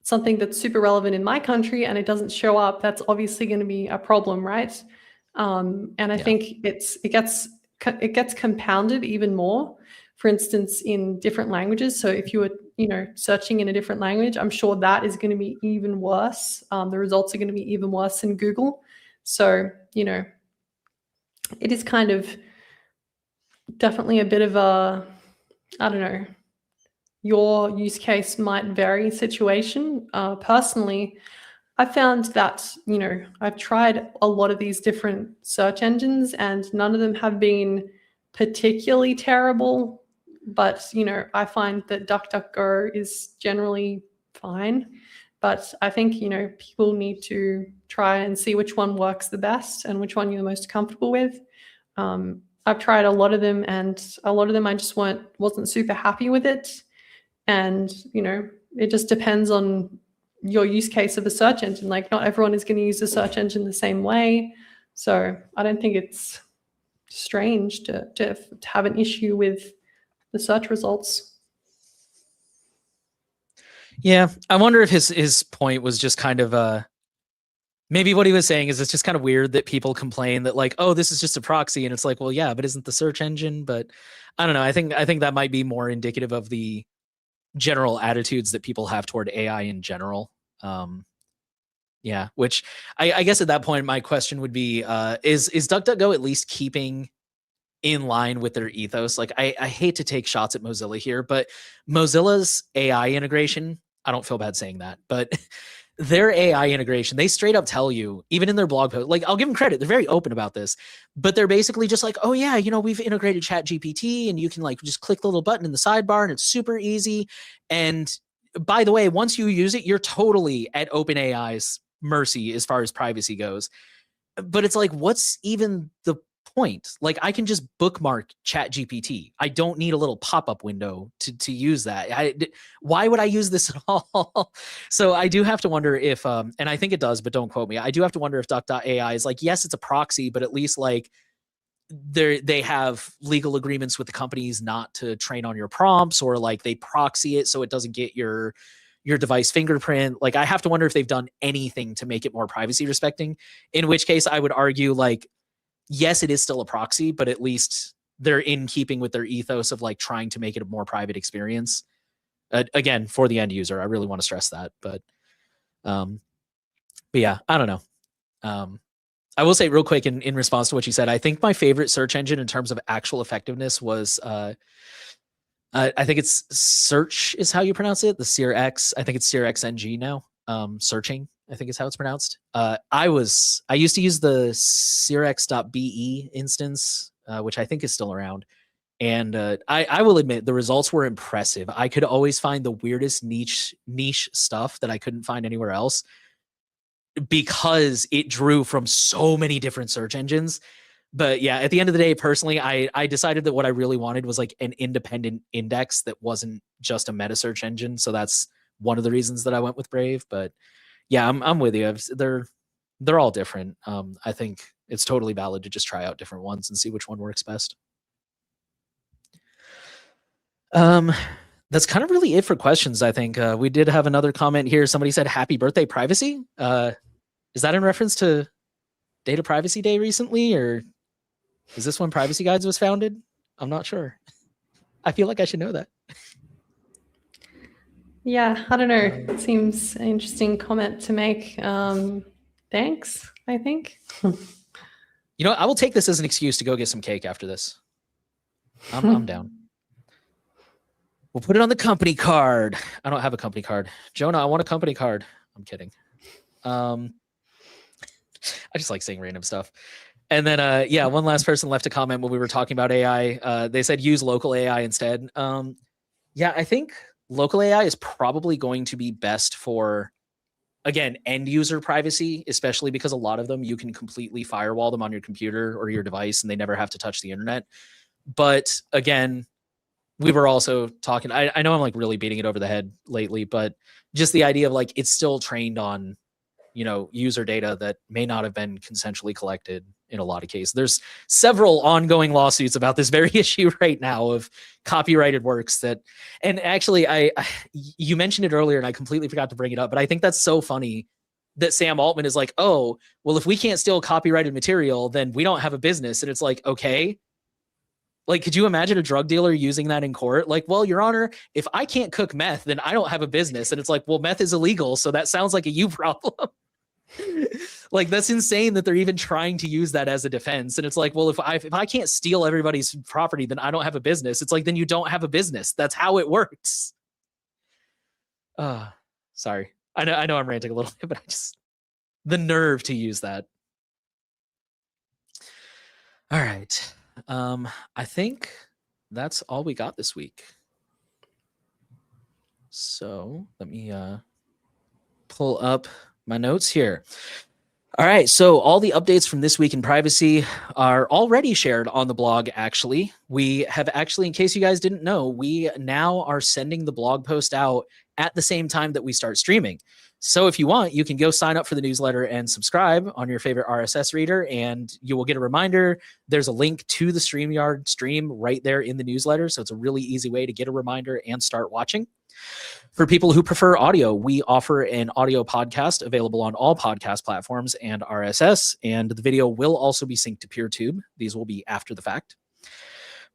something that's super relevant in my country and it doesn't show up, that's obviously going to be a problem, right? And I think it gets compounded even more. For instance, in different languages. So if you were, you know, searching in a different language, I'm sure that is going to be even worse. The results are going to be even worse in Google. So, you know, it is kind of definitely a bit of a, I don't know, your use case might vary situation. Personally, I found that, you know, I've tried a lot of these different search engines and none of them have been particularly terrible. But, you know, I find that DuckDuckGo is generally fine. But I think, you know, people need to try and see which one works the best and which one you're the most comfortable with. I've tried a lot of them and a lot of them I just wasn't super happy with it. And, you know, it just depends on your use case of a search engine. Like, not everyone is going to use the search engine the same way. So I don't think it's strange to have an issue with the search results. Yeah, I wonder if his point was just kind of maybe what he was saying is it's just kind of weird that people complain that like, oh, this is just a proxy, and it's like, well, yeah, but isn't the search engine? But I don't know. I think that might be more indicative of the general attitudes that people have toward AI in general. Yeah, which I guess at that point, my question would be: is DuckDuckGo at least keeping in line with their ethos? Like, I hate to take shots at Mozilla here, but Mozilla's AI integration, I don't feel bad saying that, but their AI integration, they straight up tell you, even in their blog post, like, I'll give them credit, they're very open about this, but they're basically just like, oh yeah, you know, we've integrated Chat GPT and you can like just click the little button in the sidebar and it's super easy. And by the way, once you use it, you're totally at OpenAI's mercy as far as privacy goes. But it's like, what's even the point? Like, I can just bookmark Chat GPT. I don't need a little pop-up window to use that. Why would I use this at all? So I do have to wonder if and I think it does, but don't quote me, I do have to wonder if duck.ai is like, yes, it's a proxy, but at least like they have legal agreements with the companies not to train on your prompts, or like they proxy it so it doesn't get your device fingerprint. Like, I have to wonder if they've done anything to make it more privacy respecting, in which case I would argue like, yes, it is still a proxy, but at least they're in keeping with their ethos of like trying to make it a more private experience. Again, for the end user, I really want to stress that. But yeah, I don't know. I will say real quick in response to what you said, I think my favorite search engine in terms of actual effectiveness was I think it's Search is how you pronounce it. The SearX. I think it's SearXNG now. Searching, I think is how it's pronounced. I used to use the SearX.be instance, which I think is still around. And I will admit the results were impressive. I could always find the weirdest niche stuff that I couldn't find anywhere else because it drew from so many different search engines. But yeah, at the end of the day, personally, I decided that what I really wanted was like an independent index that wasn't just a meta search engine. So that's one of the reasons that I went with Brave. But yeah, I'm with you. They're all different. I think it's totally valid to just try out different ones and see which one works best. That's kind of really it for questions. I think we did have another comment here. Somebody said, "Happy birthday, privacy." Is that in reference to Data Privacy Day recently, or is this when Privacy Guides was founded? I'm not sure. I feel like I should know that. Yeah, I don't know. It seems an interesting comment to make. thanks, I think. You know, I will take this as an excuse to go get some cake after this. I'm down. We'll put it on the company card. I don't have a company card. Jonah, I want a company card. I'm kidding. I just like saying random stuff. And then, yeah, one last person left a comment when we were talking about AI. They said use local AI instead. Yeah, I think local AI is probably going to be best for, again, end user privacy, especially because a lot of them you can completely firewall them on your computer or your device and they never have to touch the internet. But again, we were also talking, I know I'm like really beating it over the head lately, but just the idea of like it's still trained on, you know, user data that may not have been consensually collected in a lot of cases. There's several ongoing lawsuits about this very issue right now of copyrighted works that, and actually you mentioned it earlier and I completely forgot to bring it up, but I think that's so funny that Sam Altman is like, oh, well, if we can't steal copyrighted material, then we don't have a business. And it's like, okay, like, could you imagine a drug dealer using that in court? Like, well, Your Honor, if I can't cook meth, then I don't have a business. And it's like, well, meth is illegal. So that sounds like a you problem. Like, that's insane that they're even trying to use that as a defense. And it's like, well, if I can't steal everybody's property, then I don't have a business. It's like, then you don't have a business. That's how it works. Sorry. I know I'm ranting a little bit, but I just, the nerve to use that. All right. I think that's all we got this week. So let me pull up my notes here. All right, so all the updates from this week in privacy are already shared on the blog, actually. We have actually, in case you guys didn't know, we now are sending the blog post out at the same time that we start streaming. So if you want, you can go sign up for the newsletter and subscribe on your favorite RSS reader, and you will get a reminder. There's a link to the StreamYard stream right there in the newsletter, so it's a really easy way to get a reminder and start watching. For people who prefer audio, we offer an audio podcast available on all podcast platforms and RSS, and the video will also be synced to PeerTube. These will be after the fact.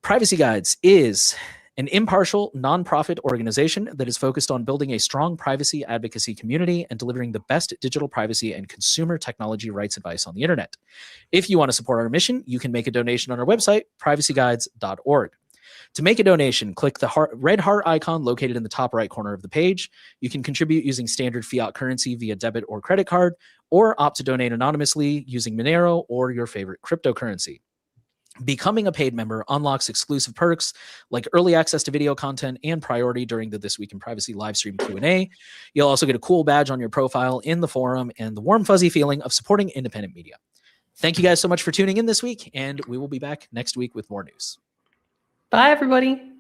Privacy Guides is an impartial, nonprofit organization that is focused on building a strong privacy advocacy community and delivering the best digital privacy and consumer technology rights advice on the internet. If you want to support our mission, you can make a donation on our website, privacyguides.org. To make a donation, click the red heart icon located in the top right corner of the page. You can contribute using standard fiat currency via debit or credit card, or opt to donate anonymously using Monero or your favorite cryptocurrency. Becoming a paid member unlocks exclusive perks like early access to video content and priority during the This Week in Privacy live stream Q&A. You'll also get a cool badge on your profile in the forum and the warm, fuzzy feeling of supporting independent media. Thank you guys so much for tuning in this week, and we will be back next week with more news. Bye, everybody.